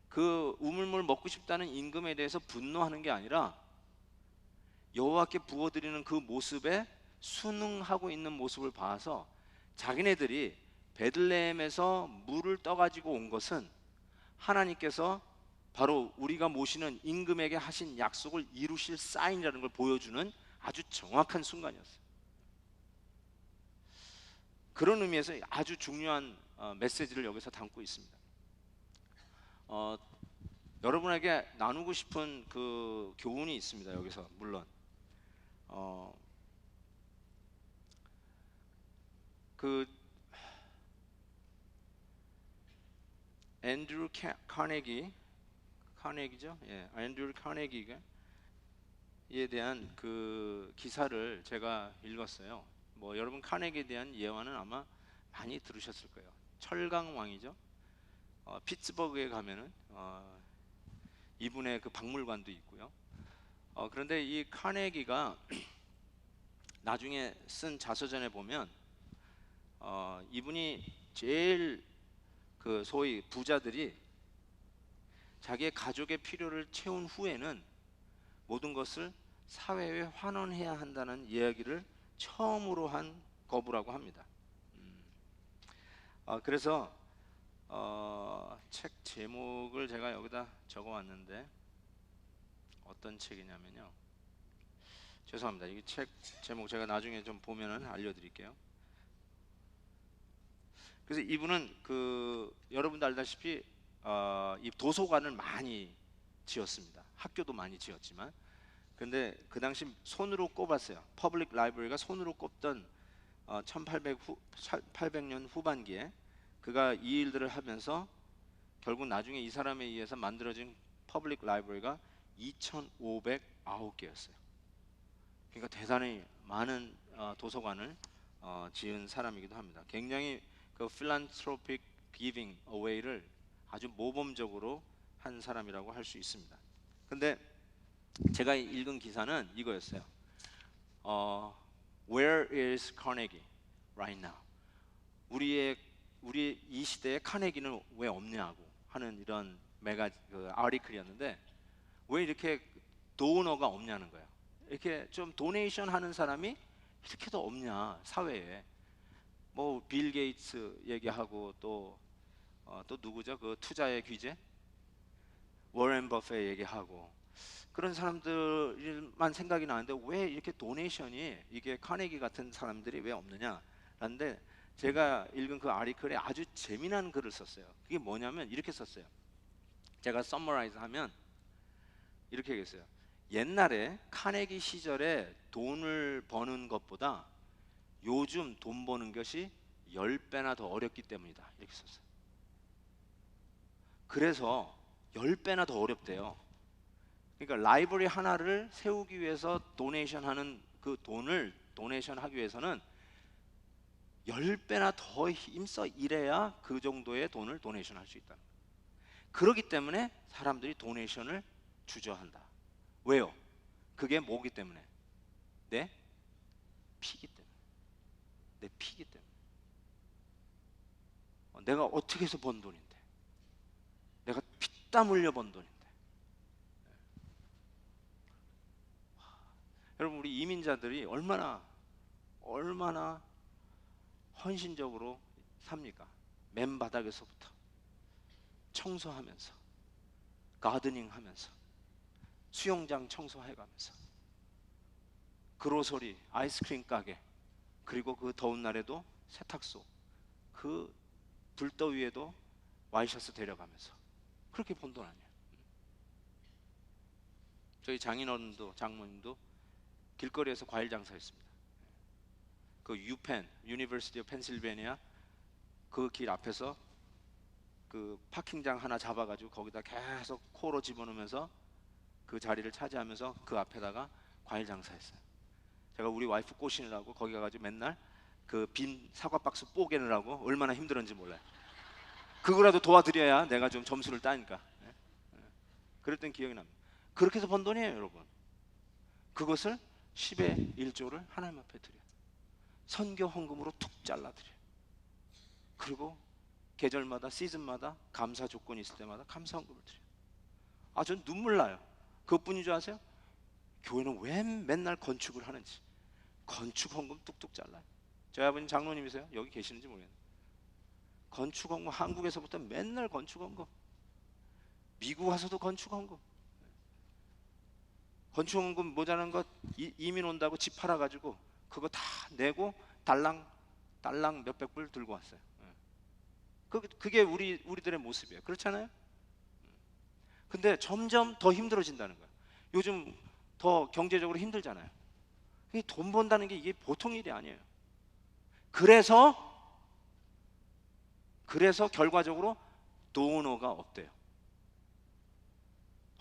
그 우물물 먹고 싶다는 임금에 대해서 분노하는 게 아니라 여호와께 부어드리는 그 모습에 순응하고 있는 모습을 봐서 자기네들이 베들레헴에서 물을 떠가지고 온 것은 하나님께서 바로 우리가 모시는 임금에게 하신 약속을 이루실 사인이라는 걸 보여주는 아주 정확한 순간이었어요. 그런 의미에서 아주 중요한 메시지를 여기서 담고 있습니다. 여러분에게 나누고 싶은 그 교훈이 있습니다. 여기서 물론 그 앤드류 카네기죠? 예, 앤드류 카네기에 대한 그 기사를 제가 읽었어요. 뭐 여러분 카네기에 대한 예화는 아마 많이 들으셨을 거예요. 철강 왕이죠. 피츠버그에 가면은 이분의 그 박물관도 있고요. 그런데 이 카네기가 나중에 쓴 자서전에 보면 이분이 제일 그 소위 부자들이 자기의 가족의 필요를 채운 후에는 모든 것을 사회에 환원해야 한다는 이야기를 처음으로 한 거부라고 합니다. 그래서 책 제목을 제가 여기다 적어왔는데 어떤 책이냐면요. 죄송합니다. 이 책 제목 제가 나중에 좀 보면은 알려드릴게요. 그래서 이분은 그 여러분도 알다시피 이 도서관을 많이 지었습니다. 학교도 많이 지었지만, 근데 그 당시 손으로 꼽았어요. 퍼블릭 라이브러리가 손으로 꼽던 1800년 후반기에 그가 이 일들을 하면서 결국 나중에 이 사람에 의해서 만들어진 퍼블릭 라이브러리가 2,509개였어요. 그러니까 대단히 많은 도서관을 지은 사람이기도 합니다. 굉장히 그 philanthropic giving away를 아주 모범적으로 한 사람이라고 할 수 있습니다. 근데 제가 읽은 기사는 이거였어요. Where is Carnegie right now? 우리 이 시대에 카네기는 왜 없냐고 하는 이런 그 아티클이었는데 왜 이렇게 도너가 없냐는 거예요. 이렇게 좀 도네이션 하는 사람이 이렇게도 없냐 사회에. 뭐 빌 게이츠 얘기하고 또 누구죠? 그 투자의 귀재 워렌 버핏 얘기하고 그런 사람들만 생각이 나는데 왜 이렇게 도네이션이 이게 카네기 같은 사람들이 왜 없느냐? 라는데 제가 읽은 그 아티클에 아주 재미난 글을 썼어요. 그게 뭐냐면 이렇게 썼어요. 제가 서머라이즈 하면 이렇게 얘기했어요. 옛날에 카네기 시절에 돈을 버는 것보다 요즘 돈 버는 것이 10배나 더 어렵기 때문이다. 이렇게 썼어요. 그래서 10배나 더 어렵대요. 그러니까 라이브러리 하나를 세우기 위해서 도네이션 하는 그 돈을 도네이션 하기 위해서는 10배나 더 힘써 일해야 그 정도의 돈을 도네이션 할 수 있다. 그러기 때문에 사람들이 도네이션을 주저한다. 왜요? 그게 뭐기 때문에? 내 피기 때문에. 내 피기 때문에. 내가 어떻게 해서 번 돈인데, 내가 피땀 흘려 번 돈인데. 여러분, 우리 이민자들이 얼마나 헌신적으로 삽니까? 맨바닥에서부터 청소하면서, 가드닝 하면서, 수영장 청소해가면서, 그로서리, 아이스크림 가게, 그리고 그 더운 날에도 세탁소, 그 불더위에도 와이셔츠 데려가면서 그렇게 번 돈 아니에요. 저희 장인어른도 장모님도 길거리에서 과일 장사했습니다. 그 유펜, 유니버시티 오브 펜실베니아 그 길 앞에서 그 파킹장 하나 잡아가지고 거기다 계속 코로 집어넣으면서 그 자리를 차지하면서 그 앞에다가 과일 장사했어요. 제가 우리 와이프 꼬시느라고 거기 가가지고 맨날 그 빈 사과 박스 뽀개느라고 얼마나 힘들었는지 몰라요. 그거라도 도와드려야 내가 좀 점수를 따니까. 그랬던 기억이 납니다. 그렇게 해서 번 돈이에요, 여러분. 그것을 10의 1조를 하나님 앞에 드려요. 선교 헌금으로 툭 잘라드려요. 그리고 계절마다, 시즌마다 감사 조건이 있을 때마다 감사 헌금을 드려요. 전 눈물 나요. 그것뿐인 줄 아세요? 교회는 왜 맨날 건축을 하는지. 건축 헌금 뚝뚝 잘라요. 저희 아버님 장로님이세요? 여기 계시는지 모르겠네요. 건축 헌금, 한국에서부터 맨날 건축 헌금, 미국 와서도 건축 헌금. 건축 헌금 모자란 거 이민 온다고 집 팔아가지고 그거 다 내고 달랑 몇백 불 들고 왔어요. 그게 우리들의 모습이에요. 그렇잖아요? 근데 점점 더 힘들어진다는 거예요. 요즘 더 경제적으로 힘들잖아요. 돈 번다는 게 이게 보통 일이 아니에요. 그래서 결과적으로 도너가 없대요.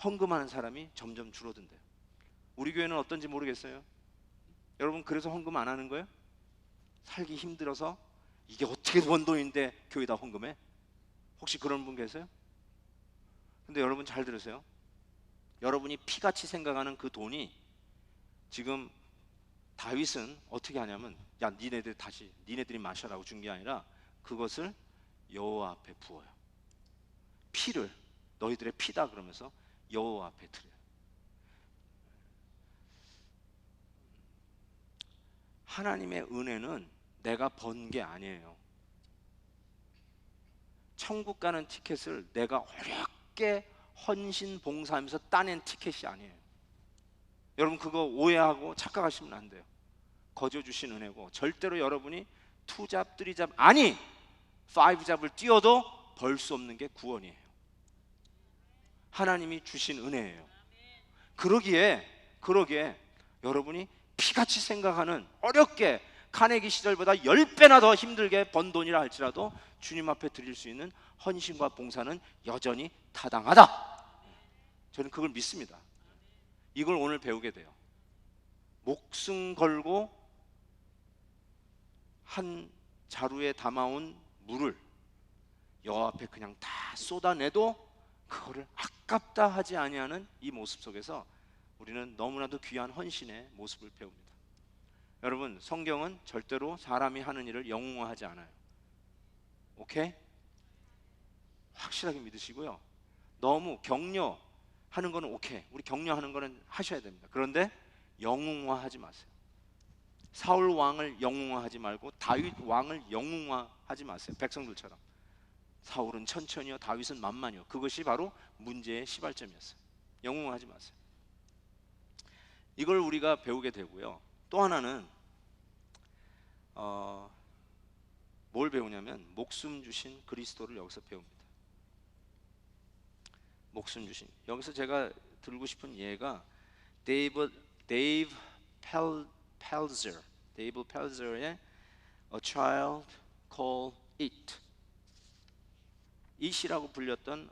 헌금하는 사람이 점점 줄어든대요. 우리 교회는 어떤지 모르겠어요. 여러분, 그래서 헌금 안 하는 거예요? 살기 힘들어서 이게 어떻게 번 돈인데 교회다 헌금해? 혹시 그런 분 계세요? 근데 여러분 잘 들으세요. 여러분이 피같이 생각하는 그 돈이 지금 다윗은 어떻게 하냐면, 야, 니네들이 마셔라고 준 게 아니라 그것을 여호와 앞에 부어요. 피를, 너희들의 피다 그러면서 여호와 앞에 드려요. 하나님의 은혜는 내가 번 게 아니에요. 천국 가는 티켓을 내가 어렵게 헌신 봉사하면서 따낸 티켓이 아니에요. 여러분, 그거 오해하고 착각하시면 안 돼요. 거저 주신 은혜고, 절대로 여러분이 2잡, 3잡, 아니 5잡을 띄워도 벌 수 없는 게 구원이에요. 하나님이 주신 은혜예요. 그러기에 여러분이 피같이 생각하는, 어렵게 카네기 시절보다 10배나 더 힘들게 번 돈이라 할지라도 주님 앞에 드릴 수 있는 헌신과 봉사는 여전히 타당하다. 저는 그걸 믿습니다. 이걸 오늘 배우게 돼요. 목숨 걸고 한 자루에 담아온 물을 여호와 앞에 그냥 다 쏟아내도 그거를 아깝다 하지 아니하는 이 모습 속에서 우리는 너무나도 귀한 헌신의 모습을 배웁니다. 여러분, 성경은 절대로 사람이 하는 일을 영웅화하지 않아요. 오케이? 확실하게 믿으시고요. 너무 격려하는 거는 오케이, 우리 격려하는 거는 하셔야 됩니다. 그런데 영웅화하지 마세요. 사울 왕을 영웅화하지 말고 다윗 왕을 영웅화하지 마세요. 백성들처럼 사울은 천천히요, 다윗은 만만히요. 그것이 바로 문제의 시발점이었어요. 영웅화하지 마세요. 이걸 우리가 배우게 되고요. 또 하나는 뭘 배우냐면 목숨 주신 그리스도를 여기서 배웁니다. 목숨 주신, 여기서 제가 들고 싶은 예가 데이브 펠저의 A Child Called It, it이라고 불렸던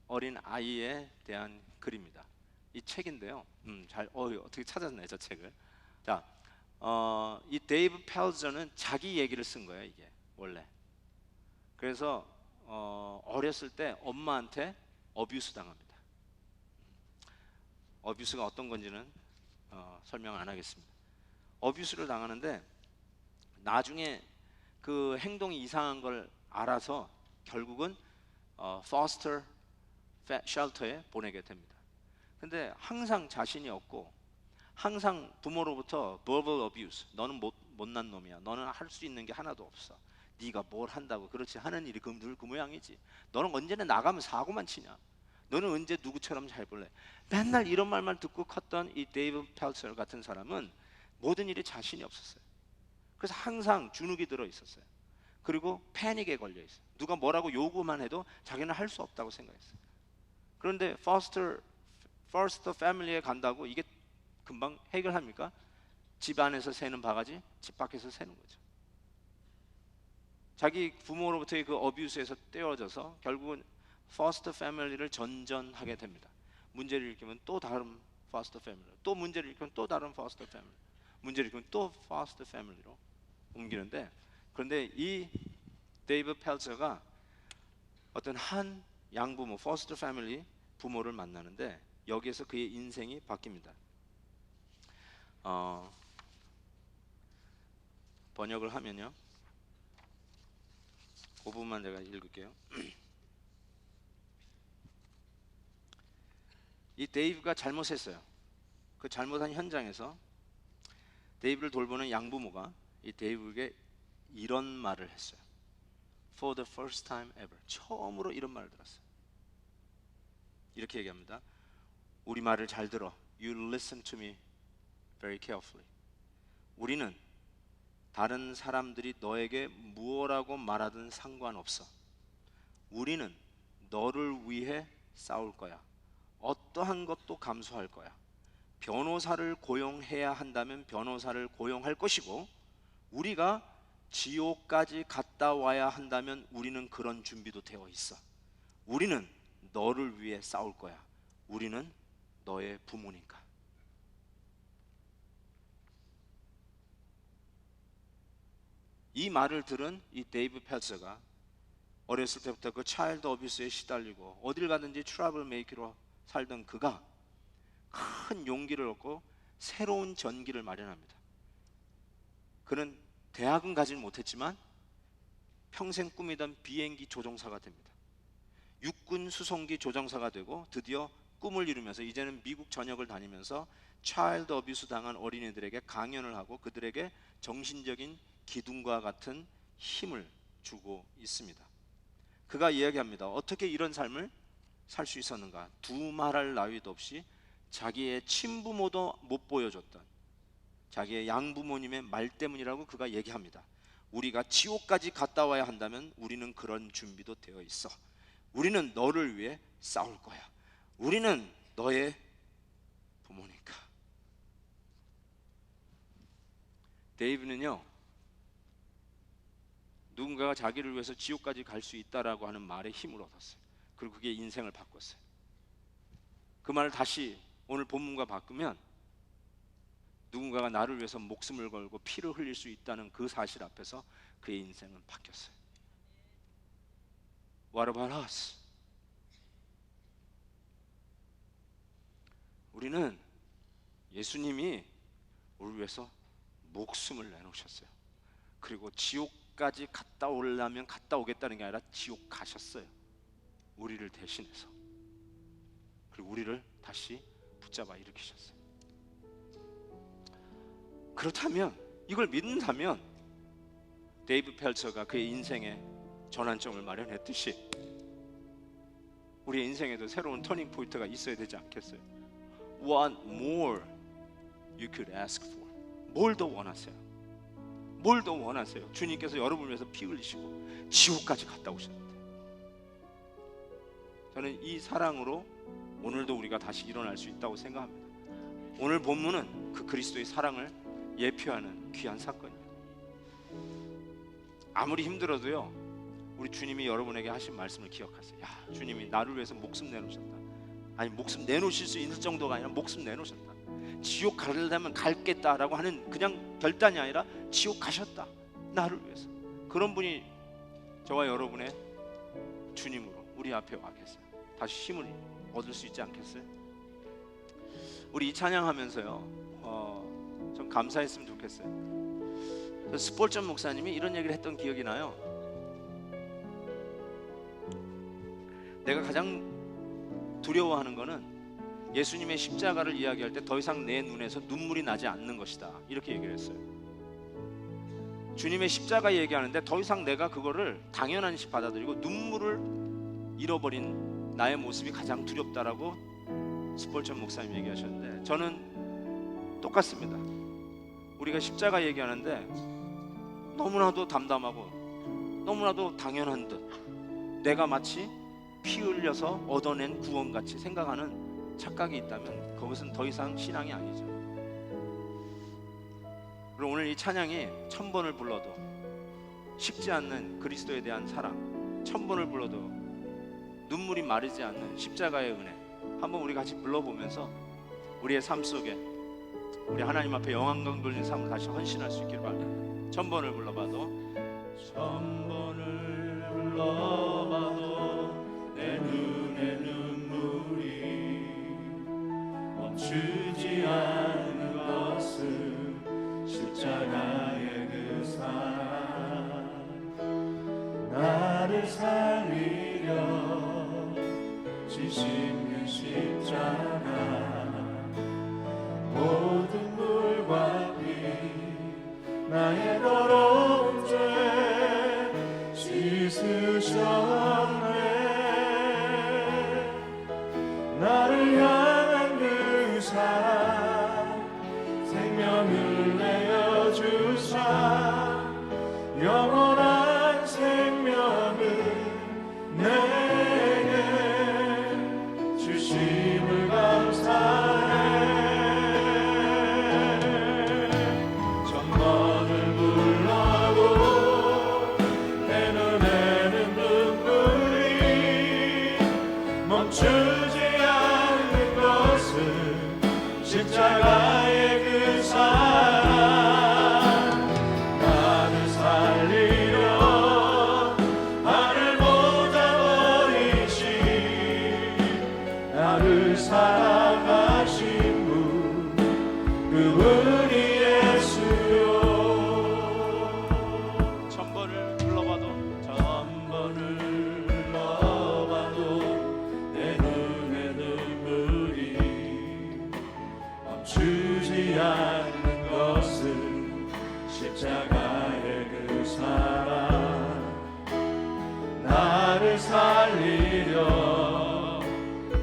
어린 아이에 대한 글입니다. 이 책인데요. 어떻게 찾았나요, 저 책을? 자, 이 데이브 펠저는 자기 얘기를 쓴 거예요, 이게 원래. 그래서 어렸을 때 엄마한테 어뷰스 당합니다. 어뷰스가 어떤 건지는 설명 안 하겠습니다. 어뷰스를 당하는데 나중에 그 행동이 이상한 걸 알아서 결국은 foster shelter에 보내게 됩니다. 근데 항상 자신이 없고 항상 부모로부터 verbal abuse, 너는 못난 놈이야, 너는 할 수 있는 게 하나도 없어, 네가 뭘 한다고, 그렇지, 하는 일이 늘 그 모양이지, 너는 언제나 나가면 사고만 치냐, 너는 언제 누구처럼 잘 볼래, 맨날 이런 말만 듣고 컸던 이 데이브 펠처 같은 사람은 모든 일에 자신이 없었어요. 그래서 항상 주눅이 들어 있었어요. 그리고 패닉에 걸려 있어요. 누가 뭐라고 요구만 해도 자기는 할 수 없다고 생각했어요. 그런데 퍼스트 패밀리에 간다고 이게 금방 해결합니까? 집 안에서 새는 바가지 집 밖에서 새는 거죠. 자기 부모로부터의 그 어뷰스에서 떼어져서 결국은 퍼스트 패밀리를 전전하게 됩니다. 문제를 일으키면 또 다른 퍼스트 패밀리, 또 문제를 일으키면 또 다른 퍼스트 패밀리, 문제를 일으키면 또 퍼스트 패밀리로 옮기는데, 그런데 이 데이브 펠처가 어떤 한 양부모, 퍼스트 패밀리 부모를 만나는데 여기에서 그의 인생이 바뀝니다. 번역을 하면요, 그 부분만 제가 읽을게요. 이 데이브가 잘못했어요. 그 잘못한 현장에서 데이브를 돌보는 양부모가 이 데이브에게 이런 말을 했어요. For the first time ever, 처음으로 이런 말을 들었어요. 이렇게 얘기합니다. 우리 말을 잘 들어. You listen to me very carefully. 우리는 다른 사람들이 너에게 무엇라고 말하든 상관없어. 우리는 너를 위해 싸울 거야. 어떠한 것도 감수할 거야. 변호사를 고용해야 한다면 변호사를 고용할 것이고, 우리가 지옥까지 갔다 와야 한다면 우리는 그런 준비도 되어 있어. 우리는 너를 위해 싸울 거야. 우리는 너의 부모니까. 이 말을 들은 이 데이브 펠처가 어렸을 때부터 그 차일드 어뷰스에 시달리고 어딜 가든지 트러블 메이커로 살던 그가 큰 용기를 얻고 새로운 전기를 마련합니다. 그는 대학은 가지는 못했지만 평생 꿈이던 비행기 조종사가 됩니다. 육군 수송기 조종사가 되고 드디어 꿈을 이루면서 이제는 미국 전역을 다니면서 차일드 어뷰스 당한 어린이들에게 강연을 하고 그들에게 정신적인 기둥과 같은 힘을 주고 있습니다. 그가 이야기합니다. 어떻게 이런 삶을 살 수 있었는가? 두말할 나위도 없이 자기의 친부모도 못 보여줬던 자기의 양부모님의 말 때문이라고 그가 얘기합니다. 우리가 지옥까지 갔다 와야 한다면 우리는 그런 준비도 되어 있어. 우리는 너를 위해 싸울 거야. 우리는 너의 부모니까. 데이브는요, 누군가가 자기를 위해서 지옥까지 갈 수 있다라고 하는 말에 힘을 얻었어요. 그리고 그게 인생을 바꿨어요. 그 말을 다시 오늘 본문과 바꾸면 누군가가 나를 위해서 목숨을 걸고 피를 흘릴 수 있다는 그 사실 앞에서 그의 인생은 바뀌었어요. What about us? 우리는 예수님이 우리를 위해서 목숨을 내놓으셨어요. 그리고 지옥까지 갔다 오려면 갔다 오겠다는 게 아니라 지옥 가셨어요. 우리를 대신해서. 그리고 우리를 다시 붙잡아 일으키셨어요. 그렇다면, 이걸 믿는다면 데이브 펠처가 그의 인생에 전환점을 마련했듯이 우리의 인생에도 새로운 터닝 포인트가 있어야 되지 않겠어요? What more you could ask for? 뭘 더 원하세요? 뭘 더 원하세요? 주님께서 여러분을 위해서 피 흘리시고 지옥까지 갔다 오셨는데, 저는 이 사랑으로 오늘도 우리가 다시 일어날 수 있다고 생각합니다. 오늘 본문은 그 그리스도의 사랑을 예표하는 귀한 사건입니다. 아무리 힘들어도요, 우리 주님이 여러분에게 하신 말씀을 기억하세요. 야, 주님이 나를 위해서 목숨 내놓으셨다. 아니, 목숨 내놓으실 수 있는 정도가 아니라 목숨 내놓으셨다. 지옥 가려면 갈겠다라고 하는 그냥 결단이 아니라 지옥 가셨다, 나를 위해서. 그런 분이 저와 여러분의 주님으로 우리 앞에 와 계세요. 다시 힘을 얻을 수 있지 않겠어요? 우리 이 찬양하면서요 좀 감사했으면 좋겠어요. 스폴전 목사님이 이런 얘기를 했던 기억이 나요. 내가 가장 두려워하는 거는 예수님의 십자가를 이야기할 때 더 이상 내 눈에서 눈물이 나지 않는 것이다, 이렇게 얘기를 했어요. 주님의 십자가 얘기하는데 더 이상 내가 그거를 당연한 시 받아들이고 눈물을 잃어버린 나의 모습이 가장 두렵다라고 스폴전 목사님 얘기하셨는데, 저는 똑같습니다. 우리가 십자가 얘기하는데 너무나도 담담하고 너무나도 당연한 듯 내가 마치 피 흘려서 얻어낸 구원같이 생각하는 착각이 있다면 그것은 더 이상 신앙이 아니죠. 그리고 오늘 이 찬양이 1000번을 불러도 식지 않는 그리스도에 대한 사랑, 1000번을 불러도 눈물이 마르지 않는 십자가의 은혜, 한번 우리 같이 불러보면서 우리의 삶 속에 우리 하나님 앞에 영광 돌리는 삶을 다시 헌신할 수 있기를 바랍니다. 1000번을 불러봐도 1000번을 불러봐도 내 눈에 눈물이 멈추지 않는 것은 십자가의 그 사랑, 나를 살리려 지신 그 십자가, 모든 물과 피 나의 더러운 죄 씻으셨네. 나를 향한 그 사랑, 생명을 내어주사 영원한 생명을 내게 주심을 감사해. 천번을 불러도 내 눈에는 눈물이 멈추지 않는 것은 십자가의 그 사랑, 나를 살리려 나를 보자 버리신 나를 사랑하신 분, 그분이 예수요. 1000번을 불러봐도 1000번을 불러봐도 내 눈에 눈물이 멈추지 않는 것은 십자가의 그 사랑, 나를 살리려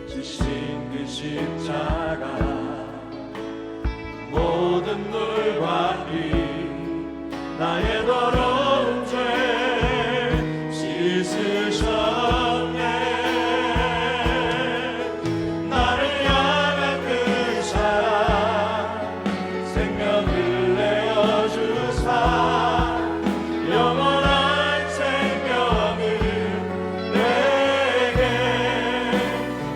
지신 그 십자가, 모든 물과 피 나의 더러운 죄 씻으셨네. 나를 향한 그 사랑, 생명을 내어주사 영원한 생명을 내게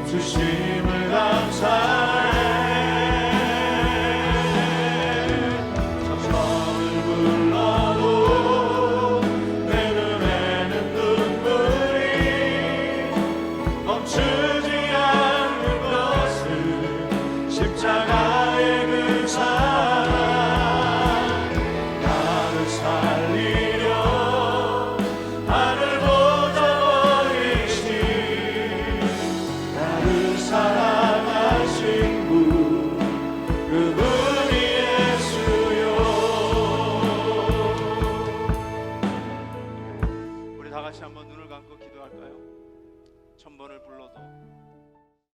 주심을 감사해. 천번을 불러도 내 눈에는 눈물이 멈추지 않는 것은 십자가의 그 사랑, 나를 살리려 나를 보자 버리신 나를 사랑하신 분, 그분이 예수요. 우리 다 같이 한번 눈을 감고 기도할까요? 1000번을 불러도